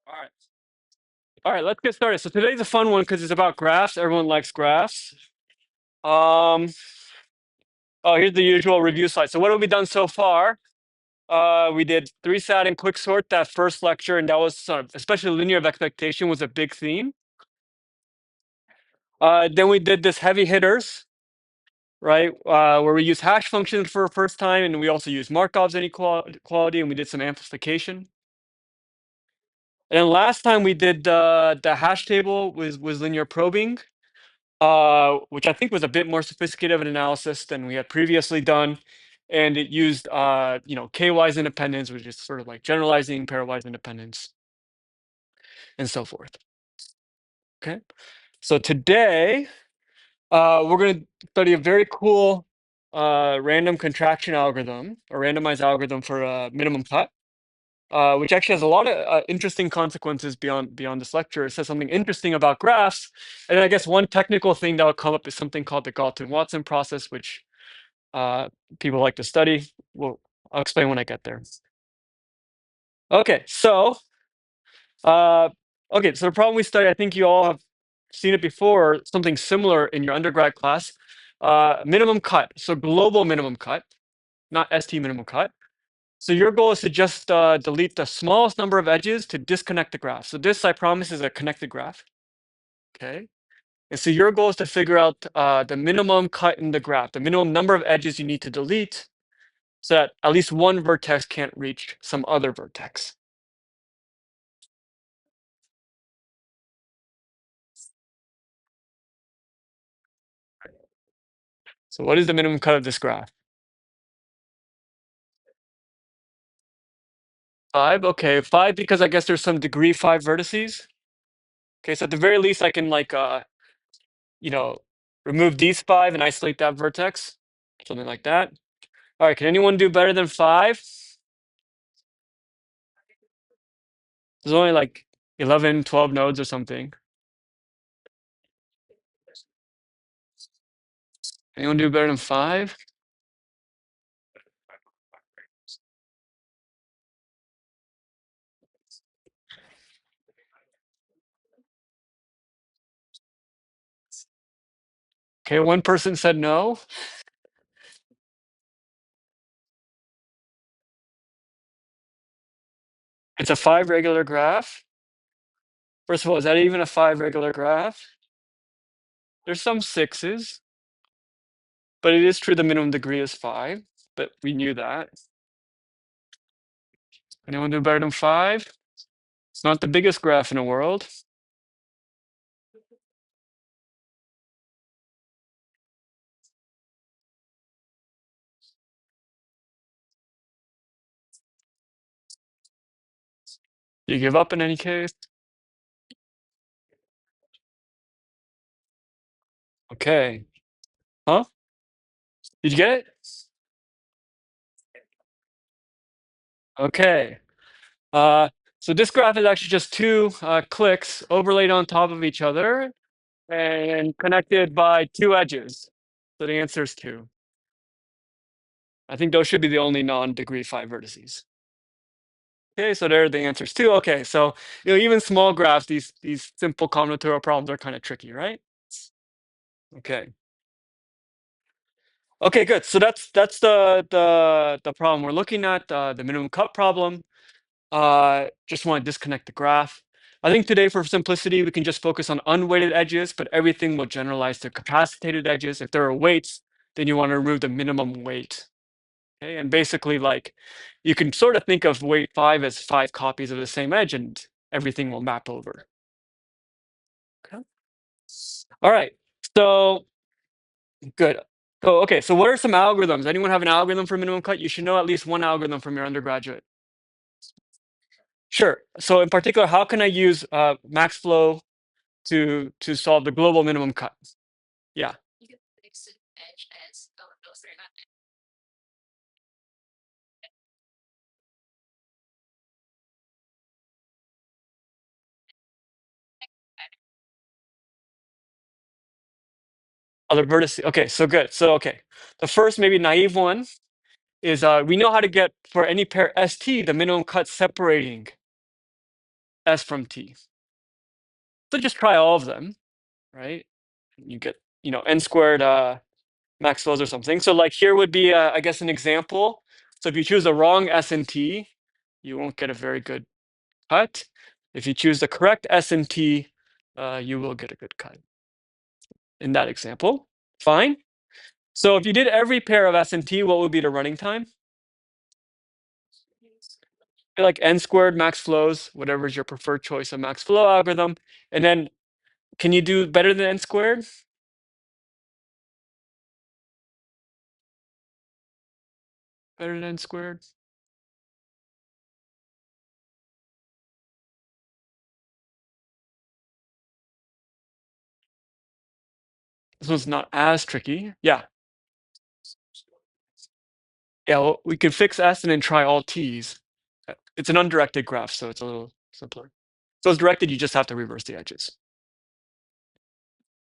All right. All right, let's get started. So today's a fun one because it's about graphs. Everyone likes graphs. Um, oh, here's the usual review slide. So what have we done so far? We did three sat and quicksort that first lecture, and that was sort of, especially linear of expectation was a big theme. Then we did this heavy hitters, right? Where we used hash functions for the first time, and we also used Markov's inequality, and we did some amplification. And then last time we did the hash table was linear probing. Which I think was a bit more sophisticated of an analysis than we had previously done. And it used, k-wise independence, which is sort of like generalizing pairwise independence and so forth. Okay. So today, we're going to study a very cool random contraction algorithm, a randomized algorithm for a minimum cut. Which actually has a lot of interesting consequences beyond this lecture. It says something interesting about graphs, and I guess one technical thing that will come up is something called the Galton-Watson process, which people like to study. Well, I'll explain when I get there. Okay, so the problem we study, I think you all have seen it before, something similar in your undergrad class. Minimum cut, so global minimum cut, not ST minimum cut. So your goal is to just delete the smallest number of edges to disconnect the graph. So this, I promise, is a connected graph. Okay. And so your goal is to figure out the minimum cut in the graph, the minimum number of edges you need to delete so that at least one vertex can't reach some other vertex. So what is the minimum cut of this graph? 5. Okay, 5 because I guess there's some degree 5 vertices. Okay, so at the very least I can remove these 5 and isolate that vertex, something like that. All right, can anyone do better than 5? There's only like 11, 12 nodes or something. Anyone do better than 5? Okay, one person said no. It's a 5 regular graph. First of all, is that even a 5 regular graph? There's some 6s, but it is true the minimum degree is 5, but we knew that. Anyone do better than 5? It's not the biggest graph in the world. You give up in any case? Okay. Huh? Did you get it? Okay. So this graph is actually just two clicks overlaid on top of each other and connected by two edges. So the answer is 2. I think those should be the only non-degree 5 vertices. Okay, so there the answer is 2. Okay, so even small graphs, these simple combinatorial problems are kind of tricky, right? Okay. Okay, good. So that's the problem we're looking at, the minimum cut problem. Just want to disconnect the graph. I think today, for simplicity, we can just focus on unweighted edges, but everything will generalize to capacitated edges. If there are weights, then you want to remove the minimum weight. Okay, and basically, like, you can sort of think of weight 5 as 5 copies of the same edge, and everything will map over. Okay. All right. So good. So okay. So what are some algorithms? Anyone have an algorithm for minimum cut? You should know at least one algorithm from your undergraduate. Sure. So in particular, how can I use MaxFlow to solve the global minimum cut? Yeah. Other vertices. Okay, so good. So okay. The first maybe naive one is we know how to get for any pair ST the minimum cut separating S from T. So just try all of them, right? You get, n squared max flows or something. So like here would be, I guess, an example. So if you choose the wrong S and T, you won't get a very good cut. If you choose the correct S and T, you will get a good cut in that example. Fine. So if you did every pair of S and T, what would be the running time? Like n squared max flows, whatever is your preferred choice of max flow algorithm. And then can you do better than n squared? Better than n squared? This one's not as tricky. Yeah. Yeah, well, we can fix S and then try all T's. It's an undirected graph, so it's a little simpler. So it's directed, you just have to reverse the edges.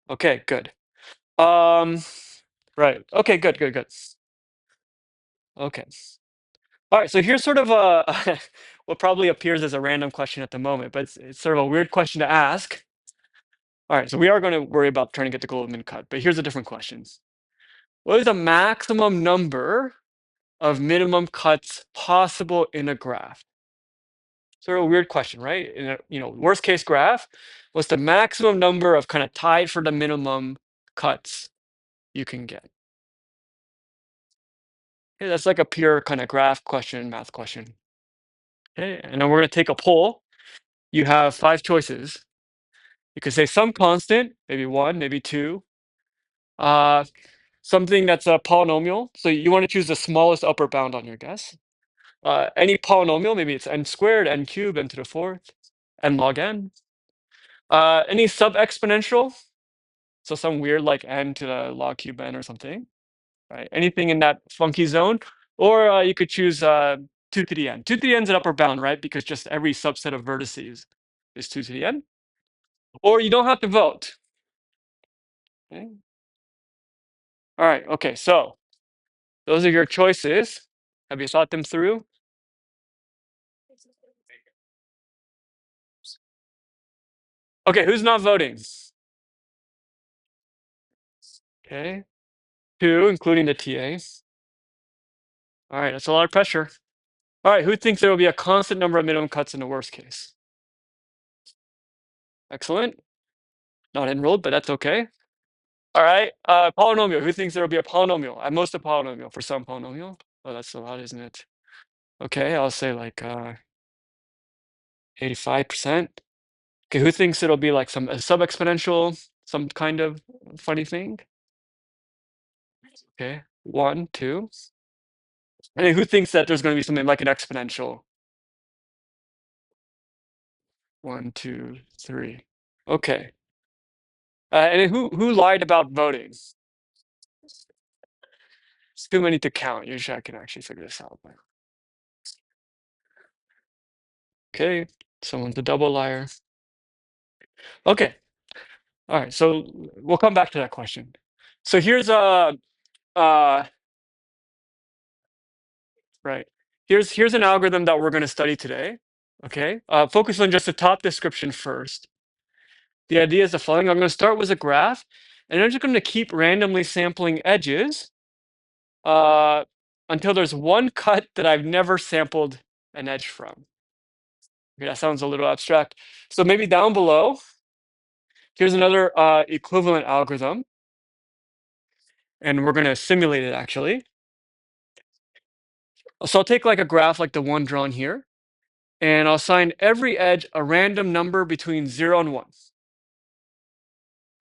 Okay, good. Right. Okay, good. Okay. All right, so here's sort of a what probably appears as a random question at the moment, but it's sort of a weird question to ask. All right, so we are going to worry about trying to get the Goldman cut, but here's a different question. What is the maximum number of minimum cuts possible in a graph? Sort of a weird question, right? In a worst case graph, what's the maximum number of kind of tied for the minimum cuts you can get? Okay, that's like a pure kind of graph question, math question. Okay, and then we're going to take a poll. You have 5 choices. You could say some constant, maybe 1, maybe 2. Something that's a polynomial. So you want to choose the smallest upper bound on your guess. Any polynomial, maybe it's n squared, n cubed, n to the 4th, n log n. Any sub-exponential, so some weird like n to the log cube n or something, right? Anything in that funky zone. Or you could choose 2 to the n. 2 to the n is an upper bound, right? Because just every subset of vertices is 2 to the n. Or you don't have to vote. Okay. All right, okay, so those are your choices. Have you thought them through? Okay, who's not voting? Okay, 2, including the TA. All right, that's a lot of pressure. All right, who thinks there will be a constant number of minimum cuts in the worst case? Excellent. Not enrolled, but that's okay. All right, polynomial. Who thinks there will be a polynomial? At most a polynomial for some polynomial. Oh, that's a lot, isn't it? Okay, I'll say like 85%. Okay, who thinks it'll be like some sub-exponential, some kind of funny thing? Okay, 1, 2. And who thinks that there's going to be something like an exponential? 1, 2, 3. Okay. And who lied about voting? It's too many to count. Usually I can actually figure this out. Okay, someone's a double liar. Okay. All right, so we'll come back to that question. So here's right. Here's an algorithm that we're going to study today. Okay. Focus on just the top description first. The idea is the following. I'm going to start with a graph, and I'm just going to keep randomly sampling edges until there's one cut that I've never sampled an edge from. Okay, that sounds a little abstract. So maybe down below, here's another equivalent algorithm, and we're going to simulate it actually. So I'll take like a graph like the one drawn here, and I'll assign every edge a random number between 0 and 1.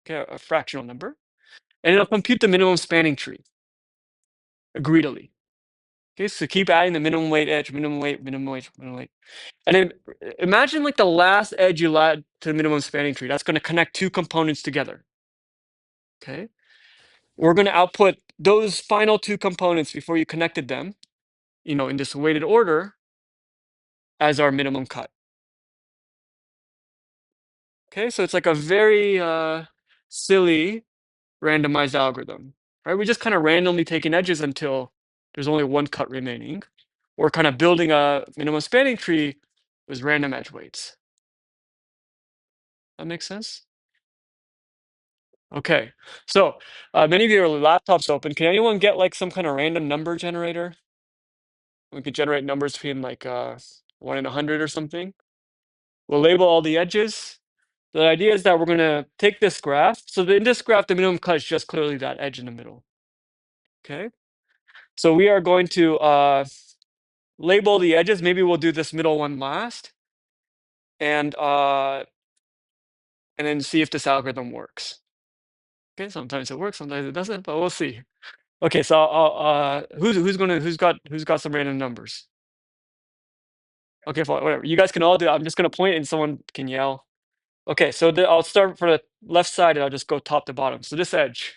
Okay, a fractional number. And it'll compute the minimum spanning tree greedily. Okay, so keep adding the minimum weight edge, minimum weight, minimum weight, minimum weight. And then imagine like the last edge you add to the minimum spanning tree. That's going to connect 2 components together. Okay. We're going to output those final 2 components before you connected them, in this weighted order as our minimum cut. Okay, so it's like a very silly randomized algorithm, right? We're just kind of randomly taking edges until there's only one cut remaining. We're kind of building a minimum spanning tree with random edge weights. That makes sense? Okay. So, many of you have laptops open. Can anyone get like some kind of random number generator? We could generate numbers between like 1 and 100 or something. We'll label all the edges. The idea is that we're going to take this graph. So in this graph, the minimum cut is just clearly that edge in the middle. Okay. So we are going to label the edges. Maybe we'll do this middle one last. And then see if this algorithm works. Okay, sometimes it works, sometimes it doesn't, but we'll see. Okay, so who's got some random numbers? Okay, fine, whatever. You guys can all do it. I'm just gonna point and someone can yell. Okay, so I'll start for the left side and I'll just go top to bottom. So this edge,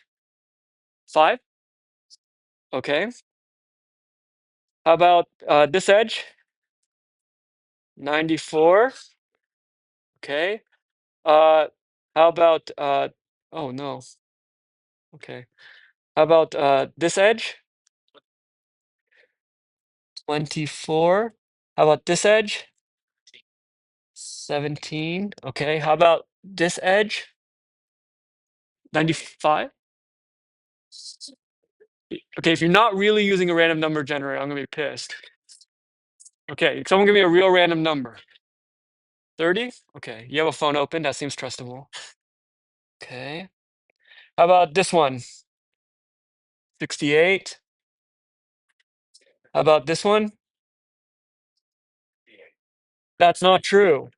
5. Okay. How about this edge? 94. Okay. How about oh no. Okay. How about this edge? 24. How about this edge? 17. Okay. How about this edge? 95. Okay, if you're not really using a random number generator, I'm gonna be pissed. Okay, someone give me a real random number. 30? Okay, you have a phone open, that seems trustable. Okay. How about this one? 68. How about this one? That's not true.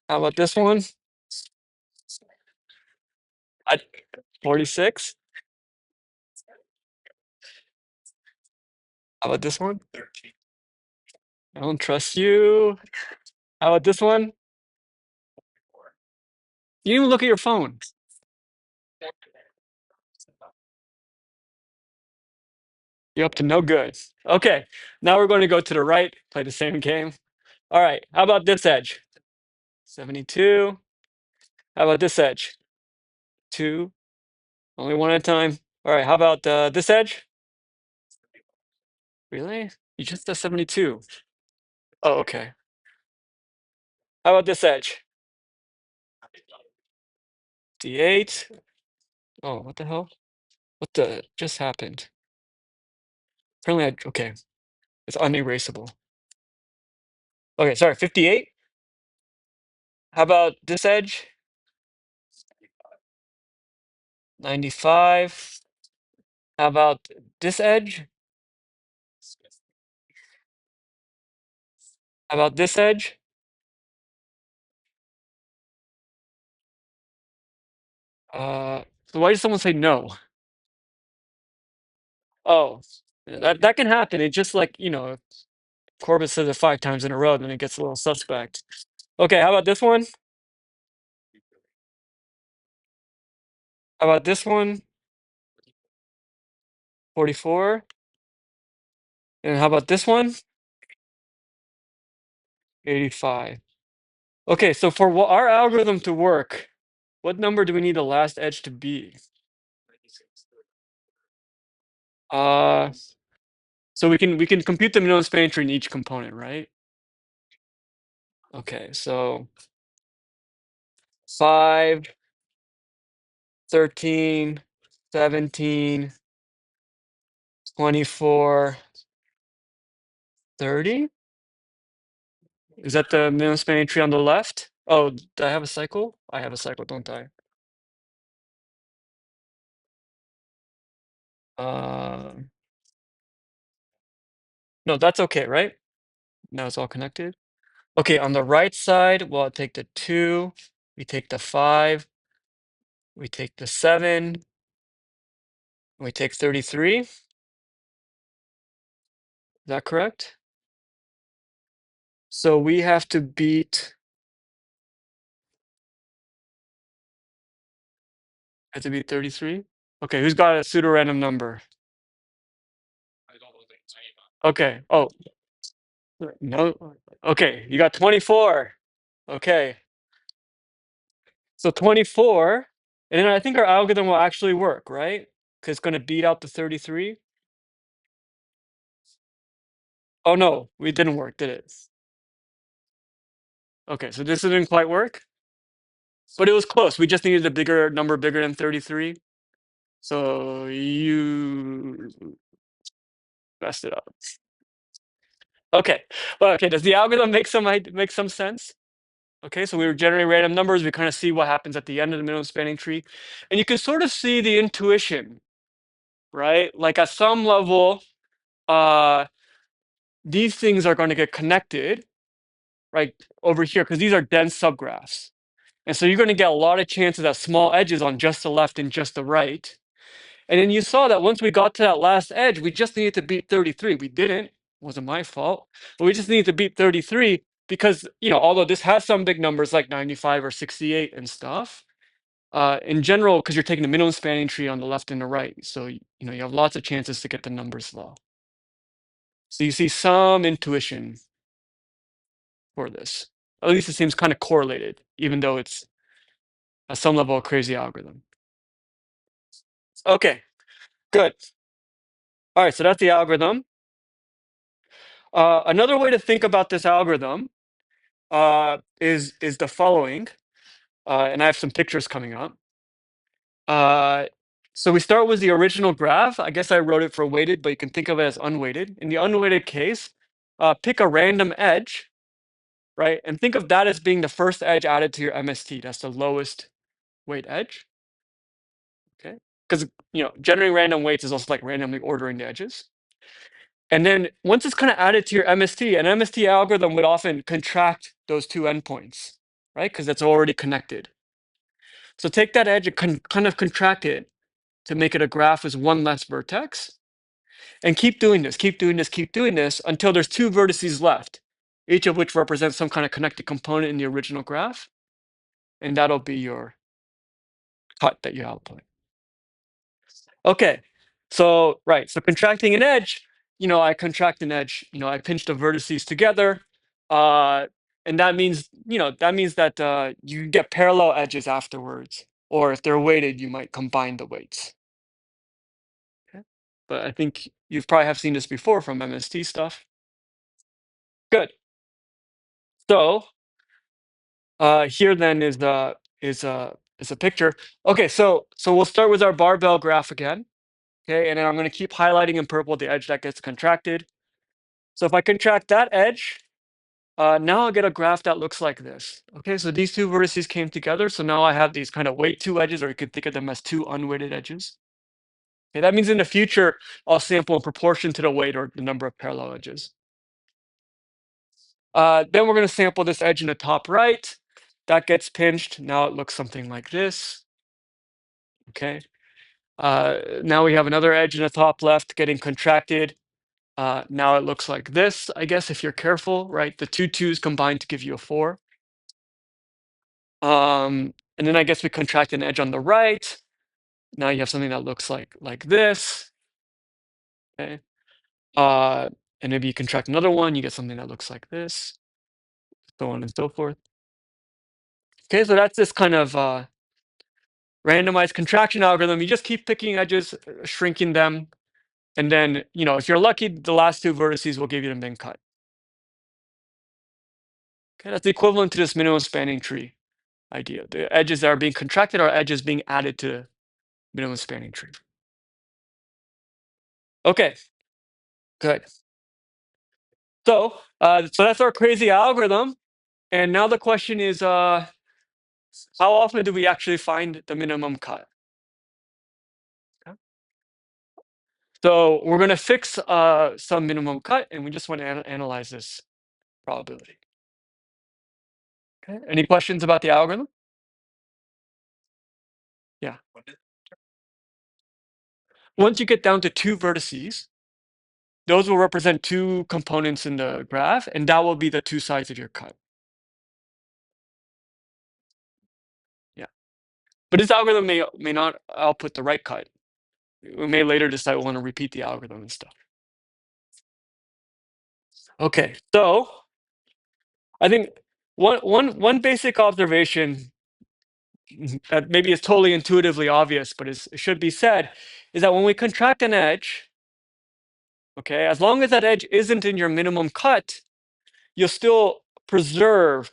How about this one? 46. How about this one? I don't trust you. How about this one? You didn't even look at your phone. You're up to no good. Okay, now we're going to go to the right, play the same game. All right, how about this edge? 72. How about this edge? 2. Only one at a time. All right, how about this edge? Really? You just said 72. Oh, okay. How about this edge? D8. Oh, what the hell? What the just happened? Apparently, okay. It's unerasable. Okay, sorry, 58. How about this edge? 95. How about this edge? How about this edge? So why did someone say no? Oh, that can happen. It just like, if Corbett says it 5 times in a row, then it gets a little suspect. Okay, how about this one? How about this one? 44. And how about this one? 85. Okay, so for our algorithm to work, what number do we need the last edge to be? Uh, so we can compute the minimum spanning tree in each component, right? Okay, so 5, 13, 17, 24, 30. Is that the minimum spanning tree on the left? Oh, do I have a cycle? I have a cycle, don't I? Uh, no, that's okay, right? Now it's all connected. Okay, on the right side, well, I'll take the 2, we take the 5, we take the 7, we take 33. Is that correct? So we have to beat, have to beat 33. Okay, who's got a pseudo-random number? Okay, oh, no, okay, you got 24. Okay, so 24, and then I think our algorithm will actually work, right? Because it's going to beat out the 33. Oh no, we didn't work, did it? Okay, so this didn't quite work, but it was close. We just needed a bigger number, bigger than 33. So you messed it up. Okay, well, okay. Does the algorithm make some sense? Okay, so we were generating random numbers. We kind of see what happens at the end of the minimum spanning tree, and you can sort of see the intuition, right? Like at some level, uh, these things are going to get connected, right, over here, because these are dense subgraphs. And so you're going to get a lot of chances at small edges on just the left and just the right. And then you saw that once we got to that last edge, we just needed to beat 33. We didn't. It wasn't my fault. But we just needed to beat 33 because, although this has some big numbers like 95 or 68 and stuff, in general, because you're taking the minimum spanning tree on the left and the right. So, you have lots of chances to get the numbers low. So you see some intuition for this. At least it seems kind of correlated, even though it's at some level a crazy algorithm. Okay, good. All right, so that's the algorithm. Another way to think about this algorithm is the following, and I have some pictures coming up. So we start with the original graph. I guess I wrote it for weighted, but you can think of it as unweighted. In the unweighted case, pick a random edge, right? And think of that as being the first edge added to your MST. That's the lowest weight edge. Okay, because generating random weights is also like randomly ordering the edges. And then once it's kind of added to your MST, an MST algorithm would often contract those two endpoints, right? Because it's already connected. So take that edge and kind of contract it to make it a graph with one less vertex. And keep doing this, keep doing this, keep doing this until there's two vertices left, each of which represents some kind of connected component in the original graph. And that'll be your cut that you output. Okay, so contracting an edge, I contract an edge, I pinch the vertices together, uh, and that means, that you get parallel edges afterwards, or if they're weighted, you might combine the weights. Okay, but I think you've probably have seen this before from MST stuff. Good. So here then is a picture. Okay, so we'll start with our barbell graph again. Okay, and then I'm going to keep highlighting in purple the edge that gets contracted. So if I contract that edge, now I'll get a graph that looks like this. Okay, so these two vertices came together. So now I have these kind of weight two edges, or you could think of them as two unweighted edges. Okay, that means in the future, I'll sample in proportion to the weight or the number of parallel edges. Then we're going to sample this edge in the top right. That gets pinched. Now it looks something like this. Okay. Now we have another edge in the top left getting contracted. Now it looks like this, I guess, if you're careful, right? The two twos combine to give you a 4. And then I guess we contract an edge on the right. Now you have something that looks like this. Okay. And maybe you contract another one, you get something that looks like this, so on and so forth. Okay, so that's this kind of randomized contraction algorithm. You just keep picking edges, shrinking them, and then, if you're lucky, the last two vertices will give you the min cut. Okay, that's the equivalent to this minimum spanning tree idea. The edges that are being contracted are edges being added to minimum spanning tree. Okay, good. So that's our crazy algorithm. And now the question is, how often do we actually find the minimum cut? Okay. So we're going to fix some minimum cut, and we just want to analyze this probability. Okay. Any questions about the algorithm? Yeah. Once you get down to two vertices, those will represent two components in the graph, and that will be the two sides of your cut. Yeah. But this algorithm may not output the right cut. We may later decide we want to repeat the algorithm and stuff. Okay, so I think one basic observation that maybe is totally intuitively obvious, but it should be said, is that when we contract an edge, okay, as long as that edge isn't in your minimum cut, you'll still preserve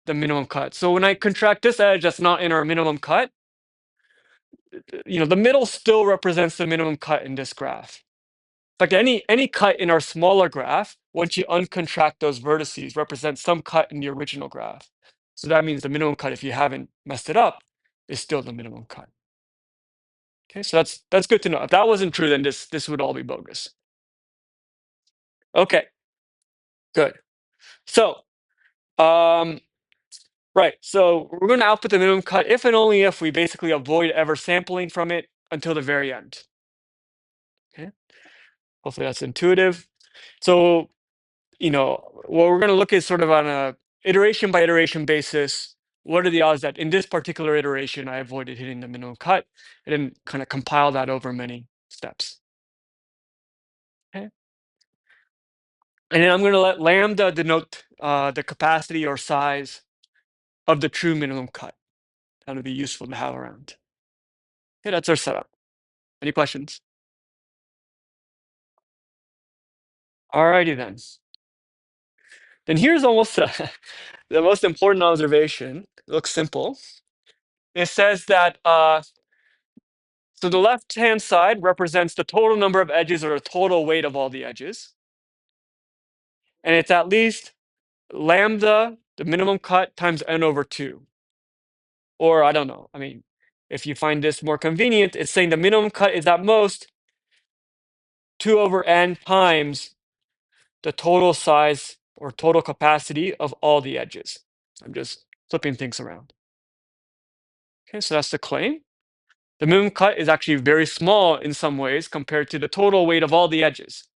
the minimum cut. So when I contract this edge that's not in our minimum cut, the middle still represents the minimum cut in this graph. Like any cut in our smaller graph, once you uncontract those vertices, represents some cut in the original graph. So that means the minimum cut, if you haven't messed it up, is still the minimum cut. Okay, so that's good to know. If that wasn't true, then this would all be bogus. Okay, good. So, right. So we're going to output the minimum cut if and only if we basically avoid ever sampling from it until the very end. Okay. Hopefully that's intuitive. So, what we're going to look at is sort of on a iteration by iteration basis. What are the odds that in this particular iteration I avoided hitting the minimum cut, and then kind of compile that over many steps. Okay. And then I'm going to let lambda denote the capacity or size of the true minimum cut. That would be useful to have around. Okay, that's our setup. Any questions? Alrighty then. Then here's almost the most important observation. It looks simple. It says that so the left-hand side represents the total number of edges or the total weight of all the edges. And it's at least lambda, the minimum cut, times n over 2. Or I don't know. I mean, if you find this more convenient, it's saying the minimum cut is at most 2 over n times the total size or total capacity of all the edges. I'm just flipping things around. Okay, so that's the claim. The minimum cut is actually very small in some ways compared to the total weight of all the edges.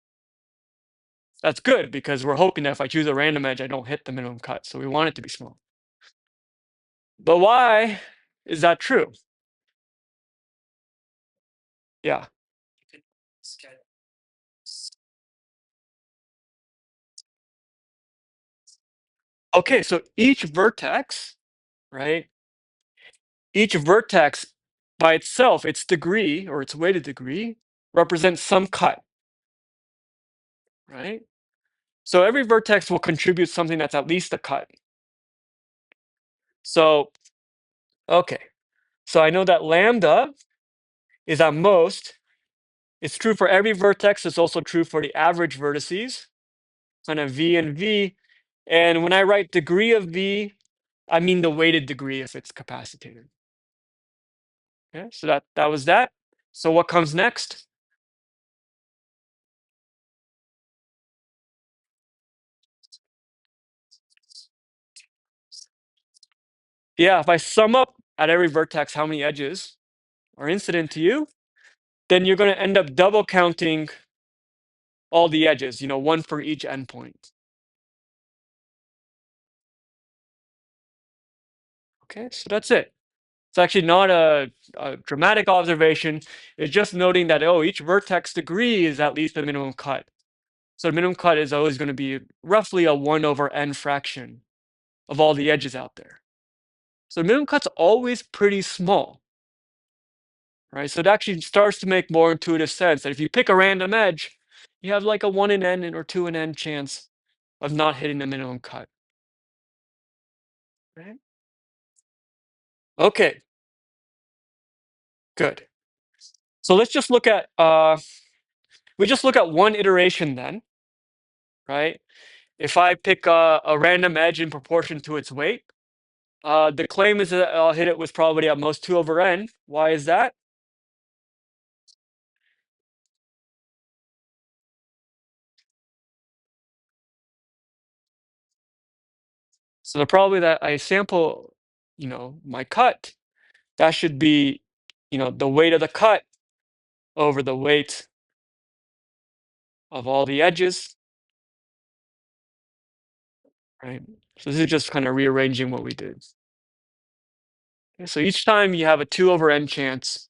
That's good because we're hoping that if I choose a random edge, I don't hit the minimum cut. So we want it to be small. But why is that true? Yeah. Okay, so each vertex, right? Each vertex by itself, its degree or its weighted degree represents some cut, right? So every vertex will contribute something that's at least a cut. So, okay. So I know that lambda is at most. It's true for every vertex. It's also true for the average vertices, kind of V and V. And when I write degree of V, I mean the weighted degree if it's capacitated. Okay, so that was that. So what comes next? Yeah, if I sum up at every vertex how many edges are incident to you, then you're going to end up double counting all the edges, one for each endpoint. Okay, so that's it. It's actually not a dramatic observation. It's just noting that, each vertex degree is at least the minimum cut. So the minimum cut is always going to be roughly a 1 over n fraction of all the edges out there. So the minimum cut's always pretty small, right? So it actually starts to make more intuitive sense that if you pick a random edge, you have like a 1 in n or 2 in n chance of not hitting the minimum cut. Right? Okay, good. So let's just look at we just look at one iteration then, right? If I pick a random edge in proportion to its weight, the claim is that I'll hit it with probability at most 2 over n. Why is that? So the probability that I sample, my cut, that should be, the weight of the cut over the weight of all the edges, right? So this is just kind of rearranging what we did. Okay, so each time you have a 2 over n chance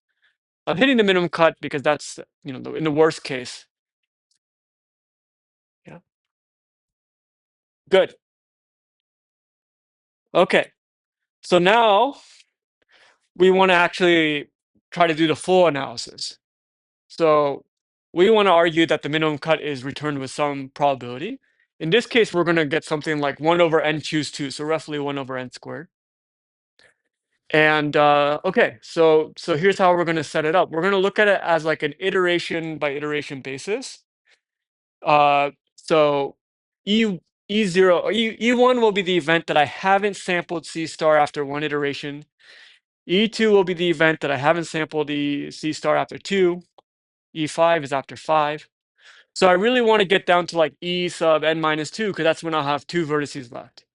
of hitting the minimum cut because that's, in the worst case. Yeah. Good. Okay. So now we want to actually try to do the full analysis. So we want to argue that the minimum cut is returned with some probability. In this case, we're going to get something like 1 over n choose 2, so roughly 1 over n squared. And okay, so here's how we're going to set it up. We're going to look at it as like an iteration by iteration basis. So e e0 e1 will be the event that I haven't sampled c star after one iteration. E2 will be the event that I haven't sampled the c star after two. E5 is after 5. So I really want to get down to like e sub n minus 2 because that's when I'll have 2 vertices left.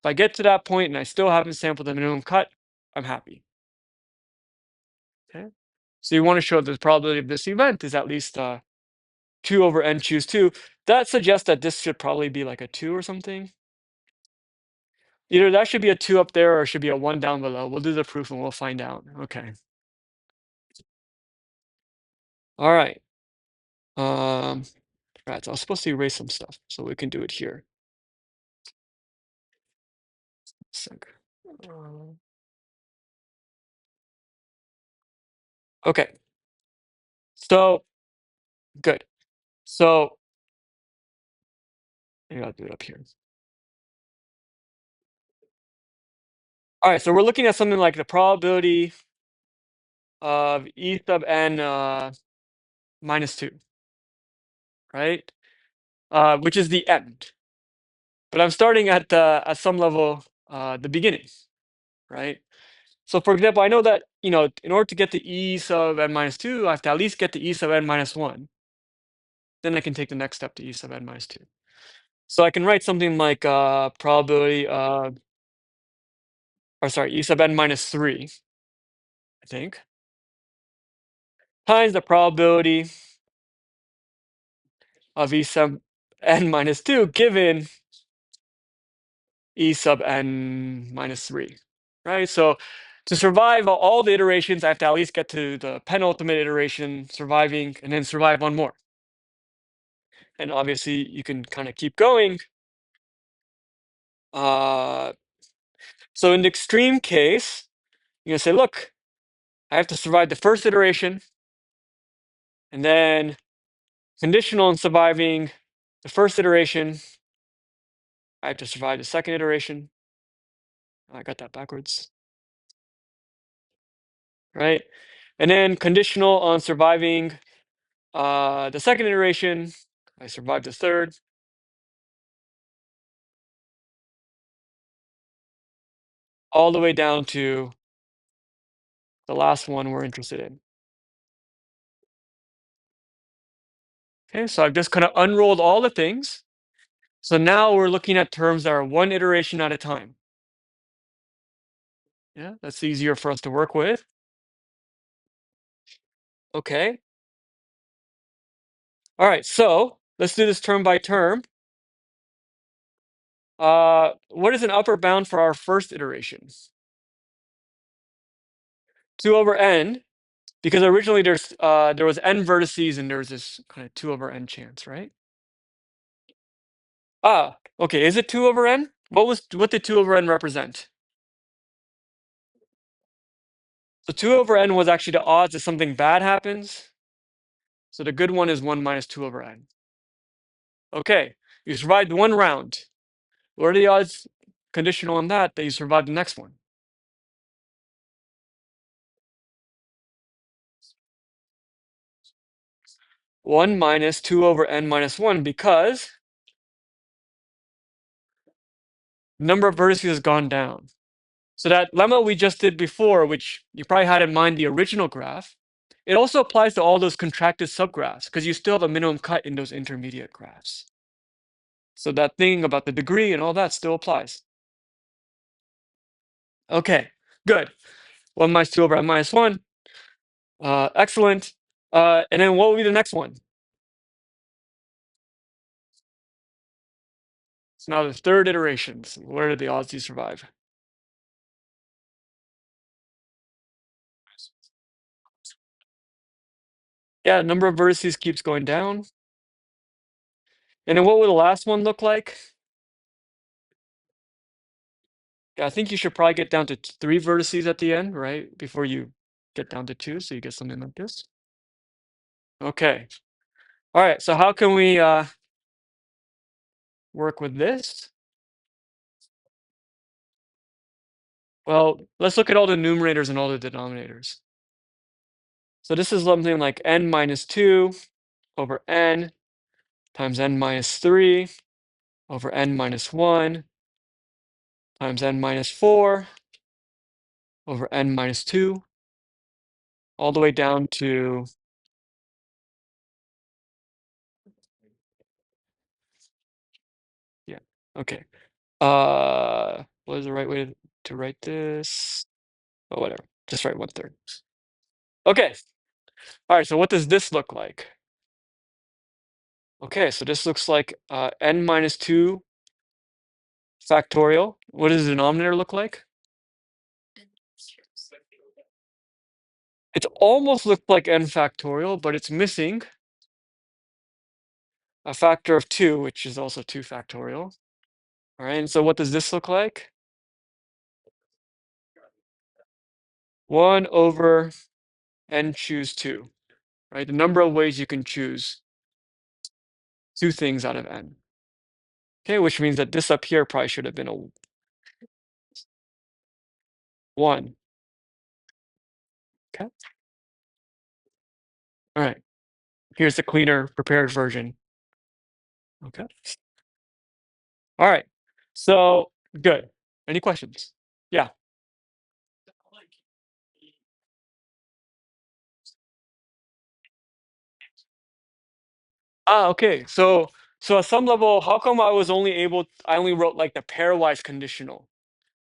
If I get to that point and I still haven't sampled the minimum cut, I'm happy. Okay. So you want to show the probability of this event is at least 2 over n choose 2. That suggests that this should probably be like a 2 or something. Either that should be a 2 up there or it should be a 1 down below. We'll do the proof and we'll find out. Okay. All right. Right, so I was supposed to erase some stuff, so we can do it here. Sec. Okay. So good. So maybe I'll do it up here. All right, so we're looking at something like the probability of e sub n minus 2, right? Which is the end. But I'm starting at some level the beginning, right? So for example, I know that, you know, in order to get to e sub n minus 2, I have to at least get to e sub n minus 1. Then I can take the next step to e sub n minus 2. So I can write something like probability or sorry, e sub n minus 3, I think, times the probability of e sub n minus 2 given e sub n minus 3, right? So to survive all the iterations, I have to at least get to the penultimate iteration, surviving, and then survive one more. And obviously, you can kind of keep going. So in the extreme case, you're gonna say, look, I have to survive the first iteration, and then conditional on surviving the first iteration, I have to survive the second iteration. I got that backwards, right? And then conditional on surviving the second iteration, I survived the third. All the way down to the last one we're interested in. Okay, so I've just kind of unrolled all the things. So now we're looking at terms that are one iteration at a time. Yeah, that's easier for us to work with. Okay. All right, so let's do this term by term. What is an upper bound for our first iteration? 2 over n, because originally there was n vertices and there's this kind of 2 over n chance, right? Ah, okay, is it 2 over n? What did 2 over n represent? So 2 over n was actually the odds that something bad happens. So the good one is 1 minus 2 over n. Okay, you survived one round. What are the odds conditional on that you survive the next one? One minus 2 over n minus 1 because the number of vertices has gone down. So that lemma we just did before, which you probably had in mind the original graph, it also applies to all those contracted subgraphs because you still have a minimum cut in those intermediate graphs. So that thing about the degree and all that still applies. Okay, good. 1 minus 2 over n minus 1. Excellent. And then what will be the next one? So now the third iteration. So what are the odds you survive? Yeah, number of vertices keeps going down. And then what will the last one look like? Yeah, I think you should probably get down to 3 vertices at the end, right? Before you get down to 2, so you get something like this. Okay. All right, so how can we work with this? Well, let's look at all the numerators and all the denominators. So this is something like n minus 2 over n times n minus 3 over n minus 1 times n minus 4 over n minus 2, all the way down to yeah. Okay. What is the right way to write this? Oh, whatever. Just write 1/3. Okay. All right. So what does this look like? Okay. So this looks like n minus 2 factorial. What does the denominator look like? It almost looks like n factorial, but it's missing a factor of 2, which is also 2 factorial. All right. And so what does this look like? 1 over n choose 2, right? The number of ways you can choose 2 things out of n. Okay, which means that this up here probably should have been a 1. Okay. All right. Here's the cleaner prepared version. Okay. All right. So good. Any questions? Yeah. Okay. So at some level, how come I only wrote like the pairwise conditional?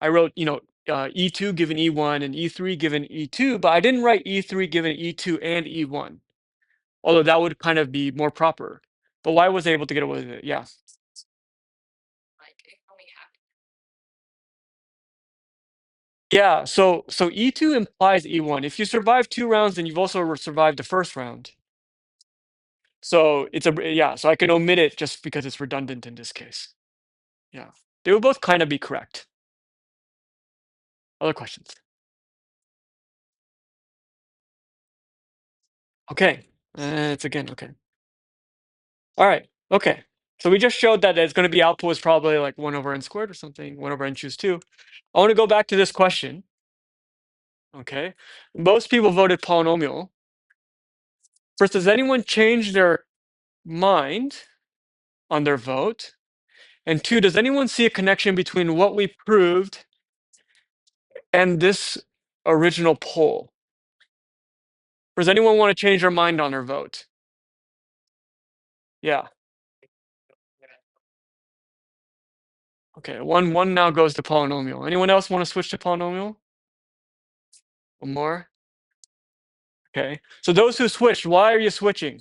I wrote, E2 given E1 and E3 given E2, but I didn't write E3 given E2 and E1. Although that would kind of be more proper. But why was I able to get away with it? Yeah. Yeah, so E2 implies E1. If you survive 2 rounds, then you've also survived the first round. So so I can omit it just because it's redundant in this case. Yeah. They would both kind of be correct. Other questions? Okay. It's again, okay. All right. Okay. So we just showed that it's going to be output is probably like 1 over n squared or something, 1 over n choose 2. I want to go back to this question. Okay. Most people voted polynomial. First, does anyone change their mind on their vote? And 2, does anyone see a connection between what we proved and this original poll? Or does anyone want to change their mind on their vote? Yeah. Okay, one now goes to polynomial. Anyone else want to switch to polynomial? One more? Okay. So those who switched, why are you switching?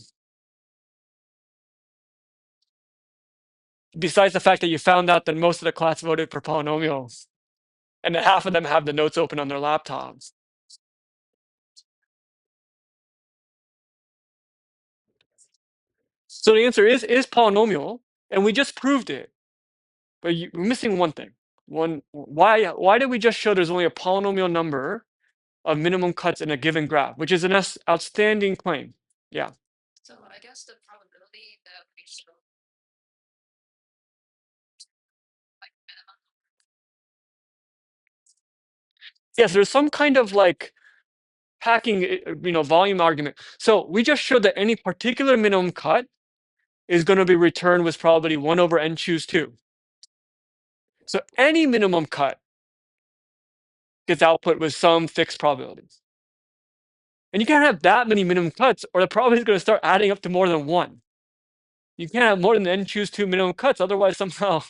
Besides the fact that you found out that most of the class voted for polynomials, and that half of them have the notes open on their laptops. So the answer is polynomial, and we just proved it. But we're missing one thing. Why did we just show there's only a polynomial number of minimum cuts in a given graph, which is an outstanding claim? Yeah. Yes, there's some kind of like packing, volume argument. So we just showed that any particular minimum cut is going to be returned with probability 1 over n choose 2. So any minimum cut gets output with some fixed probability. And you can't have that many minimum cuts, or the probability is going to start adding up to more than 1. You can't have more than n choose 2 minimum cuts, otherwise somehow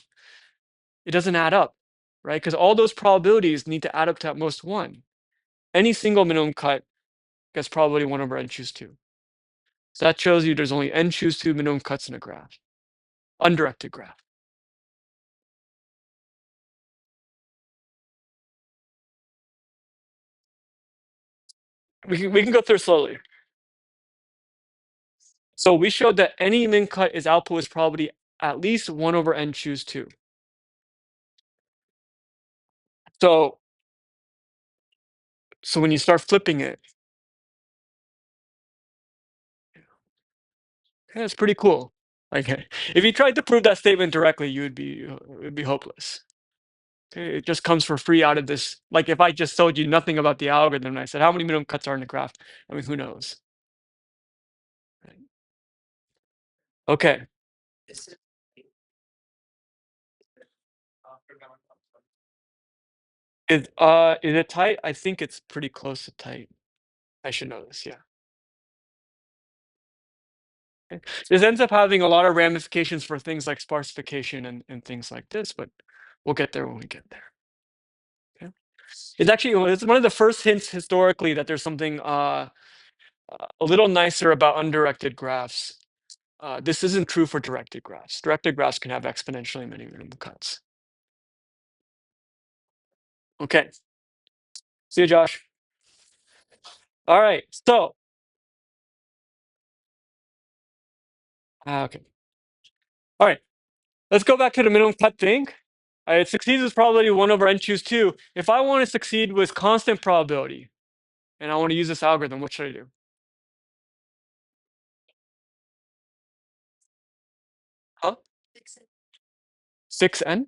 it doesn't add up, right? Because all those probabilities need to add up to at most 1. Any single minimum cut gets probability 1 over n choose 2. So that shows you there's only n choose 2 minimum cuts in a graph, undirected graph. We can go through slowly. So we showed that any min cut is output with probability at least 1 over n choose 2. So when you start flipping it, yeah, it's pretty cool. Okay. If you tried to prove that statement directly, you would be it would be hopeless. Okay, it just comes for free out of this. Like if I just told you nothing about the algorithm and I said how many minimum cuts are in the graph, I mean, who knows? Right. Okay. Is it tight? I think it's pretty close to tight. I should know this, yeah. Okay. This ends up having a lot of ramifications for things like sparsification and things like this, but we'll get there when we get there. Okay. It's actually it's one of the first hints historically that there's something a little nicer about undirected graphs. This isn't true for directed graphs. Directed graphs can have exponentially many minimum cuts. Okay. See you, Josh. All right. So, okay. All right. Let's go back to the minimum cut thing. It succeeds with probability 1 over n choose 2. If I want to succeed with constant probability and I want to use this algorithm, what should I do? Huh? 6n?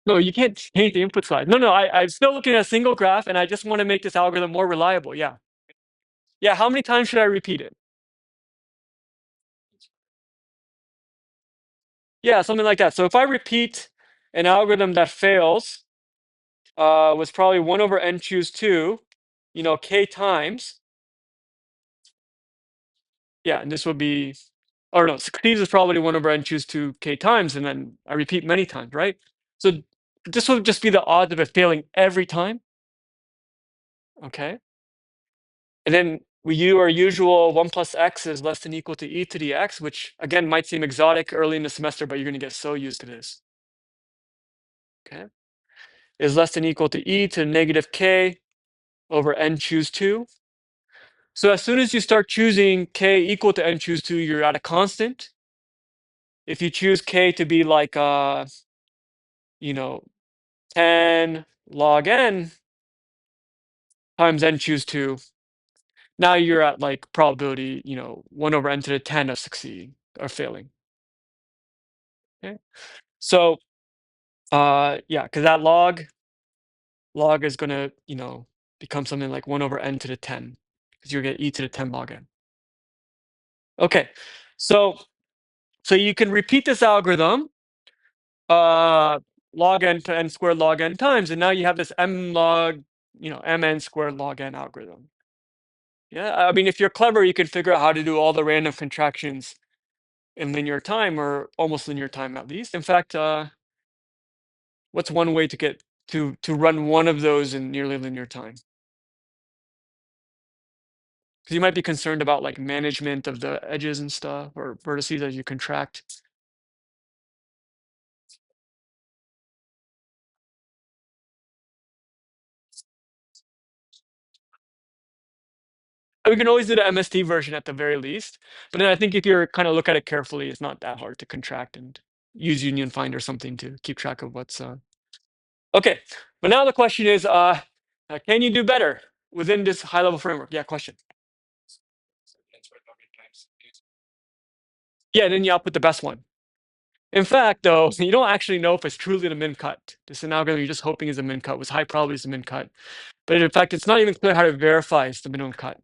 No, you can't change the input size. No, I'm still looking at a single graph and I just want to make this algorithm more reliable. Yeah. Yeah, how many times should I repeat it? Yeah, something like that. So if I repeat an algorithm that fails, was probably 1 over n choose 2, k times. Yeah, and this would be, or no, succeeds is probably 1 over n choose 2 k times, and then I repeat many times, right? So this would just be the odds of it failing every time, okay? And then we do our usual 1 plus x is less than equal to e to the x, which again might seem exotic early in the semester, but you're gonna get so used to this, okay? Is less than equal to e to negative k over n choose 2. So as soon as you start choosing k equal to n choose 2, you're at a constant. If you choose k to be like you know 10 log n times n choose 2, now you're at like probability 1 over n to the 10 of succeeding or failing. Okay, so yeah, because that log is gonna become something like 1 over n to the 10 because you get e to the 10 log n. Okay, so you can repeat this algorithm uh log n to n squared log n times, and now you have this m log mn squared log n algorithm. Yeah, I mean, if you're clever, you can figure out how to do all the random contractions in linear time or almost linear time at least. In fact, what's one way to get to run one of those in nearly linear time? Because you might be concerned about like management of the edges and stuff or vertices as you contract. We can always do the MST version at the very least, but then I think if you're kind of look at it carefully, it's not that hard to contract and use union find or something to keep track of what's okay. But now the question is, can you do better within this high level framework? Yeah, question. Yeah, then you output the best one. In fact, though, you don't actually know if it's truly the min cut. This is an algorithm you're just hoping is a min cut, with high probability is a min cut. But in fact, it's not even clear how to verify it's the minimum cut.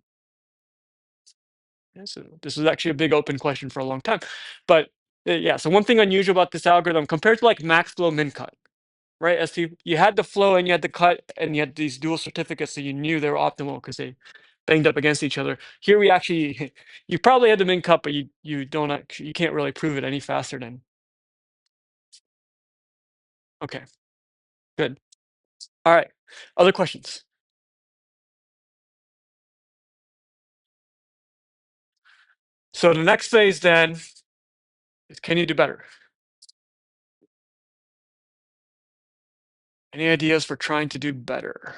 Yeah, so this was actually a big open question for a long time. But yeah, so one thing unusual about this algorithm compared to like max flow min cut, right? As you had the flow and you had the cut and you had these dual certificates, so you knew they were optimal because they banged up against each other. Here we actually, you probably had the min cut, but you don't actually, you can't really prove it any faster than. Okay, good. All right, other questions? So the next phase then is, can you do better? Any ideas for trying to do better?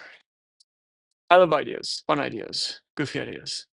I love ideas, fun ideas, goofy ideas.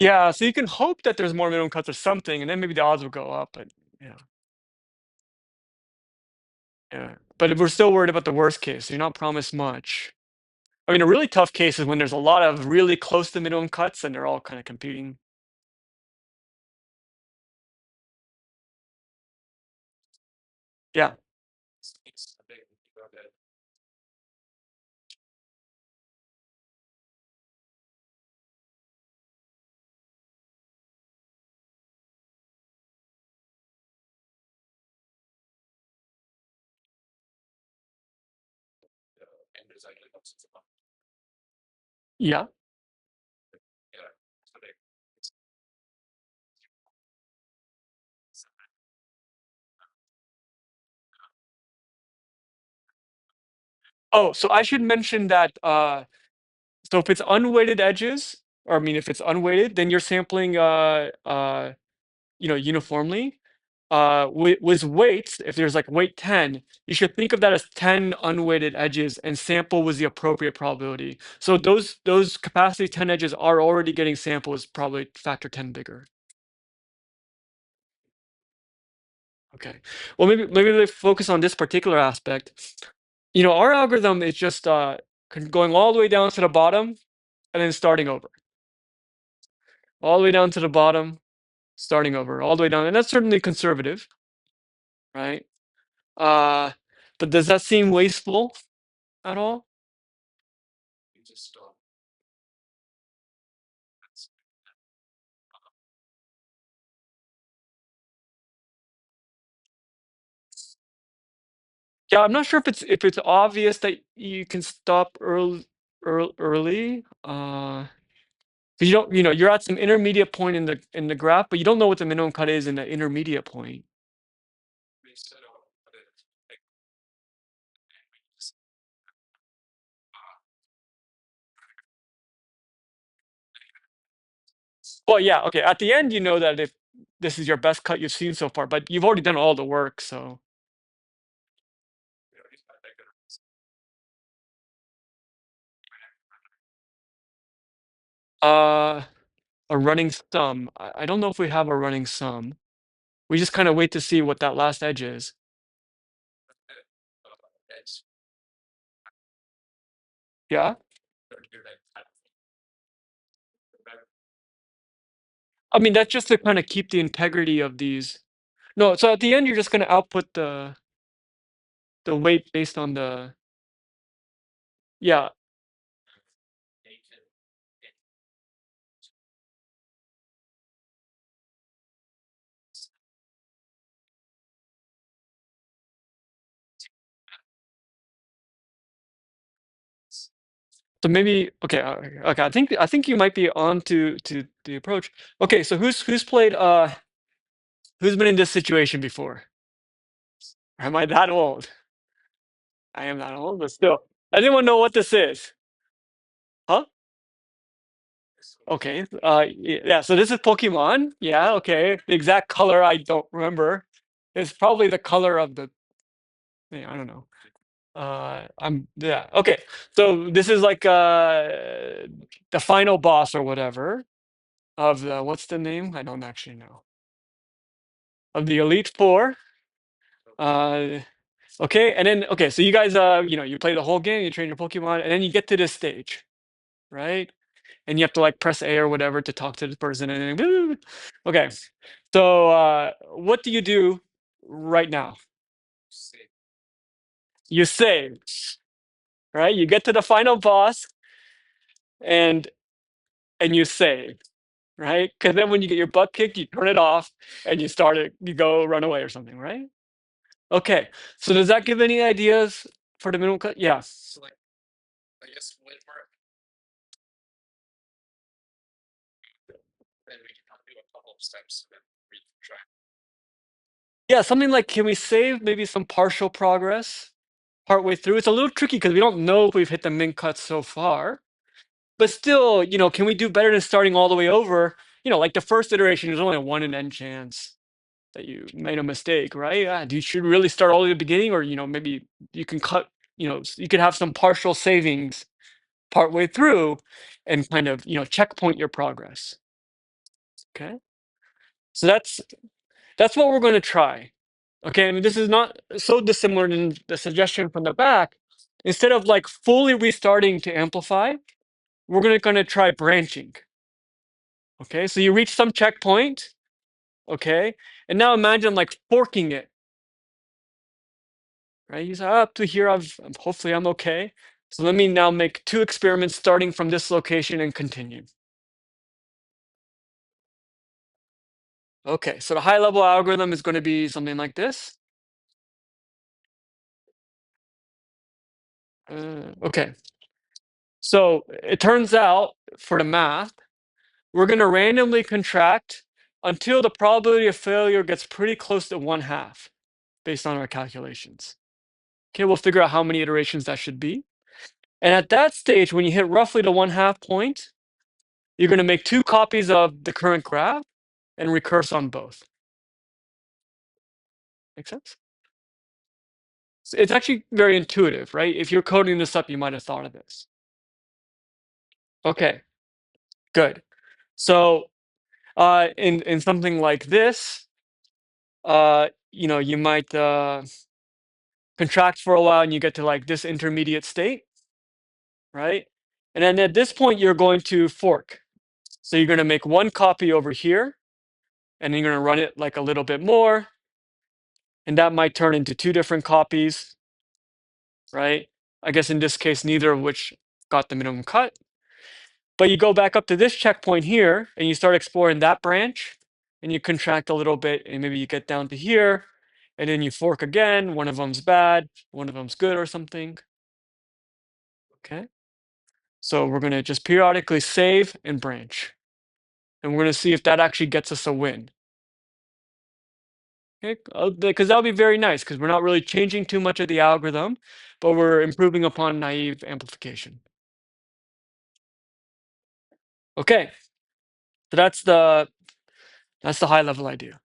Yeah, so you can hope that there's more minimum cuts or something, and then maybe the odds will go up. But yeah, yeah. But we're still worried about the worst case. So you're not promised much. I mean, a really tough case is when there's a lot of really close to minimum cuts and they're all kind of competing. Yeah. Yeah. Oh, so I should mention that so if it's unweighted edges, or I mean if it's unweighted, then you're sampling uniformly. With weights, if there's like weight 10, you should think of that as 10 unweighted edges and sample was the appropriate probability. So those capacity 10 edges are already getting samples probably factor 10 bigger. Okay. Well, maybe they focus on this particular aspect. Our algorithm is just going all the way down to the bottom and then starting over. All the way down to the bottom, starting over, all the way down. And that's certainly conservative, right? Uh, but does that seem wasteful at all? Yeah, I'm not sure if it's obvious that you can stop early. 'Cause you don't, you're at some intermediate point in the graph, but you don't know what the minimum cut is in the intermediate point. Well, yeah, okay. At the end, you know that if this is your best cut you've seen so far, but you've already done all the work, so uh a running sum. I don't know if we have a running sum. We just kind of wait to see what that last edge is. Yeah. I mean, that's just to kind of keep the integrity of these. No, so at the end, you're just going to output the weight based on the, yeah. So maybe okay, okay. I think you might be on to the approach. Okay, so who's been in this situation before? Am I that old? I am that old, but still. Anyone know what this is? Huh? Okay. Yeah. So this is Pokemon. Yeah. Okay. The exact color I don't remember. It's probably the color of the. Yeah, I don't know. I'm yeah. Okay. So this is like the final boss or whatever of the what's the name? I don't actually know. Of the Elite Four. Uh, okay. And then okay. So you guys you play the whole game. You train your Pokemon, and then you get to this stage, right? And you have to like press A or whatever to talk to the person and then, okay. So what do you do right now? You save, right? You get to the final boss and you save, right? Because then when you get your butt kicked, you turn it off and you go run away or something, right? Okay. So does that give any ideas for the minimum cut? Yeah. Yeah, something like can we save maybe some partial progress partway through? It's a little tricky because we don't know if we've hit the min cut so far. But still, can we do better than starting all the way over? Like the first iteration is only a 1 in n chance. that you made a mistake, right? You should really start all at the beginning, or maybe you can cut, you could have some partial savings partway through, and kind of checkpoint your progress. Okay, so that's what we're going to try. Okay, I mean, this is not so dissimilar than the suggestion from the back. Instead of like fully restarting to amplify, we're going to try branching. Okay, so you reach some checkpoint. Okay, and now imagine like forking it. Right, you say, up to here, hopefully I'm okay. So let me now make 2 experiments starting from this location and continue. Okay, so the high level algorithm is going to be something like this. Okay, so it turns out for the math, we're going to randomly contract until the probability of failure gets pretty close to 1/2 based on our calculations. Okay, we'll figure out how many iterations that should be. And at that stage, when you hit roughly the 1/2 point, you're going to make 2 copies of the current graph and recurse on both. Make sense? So it's actually very intuitive, right? If you're coding this up, you might have thought of this. Okay, good. So in something like this, you might contract for a while and you get to like this intermediate state, right? And then at this point, you're going to fork. So you're going to make 1 copy over here, and then you're going to run it like a little bit more, and that might turn into 2 different copies, right? I guess in this case, neither of which got the minimum cut. But you go back up to this checkpoint here, and you start exploring that branch, and you contract a little bit, and maybe you get down to here, and then you fork again. One of them's bad, one of them's good or something. Okay. So we're going to just periodically save and branch. And we're going to see if that actually gets us a win. Okay, because that'll be very nice, because we're not really changing too much of the algorithm, but we're improving upon naive amplification. Okay, so that's the high level idea.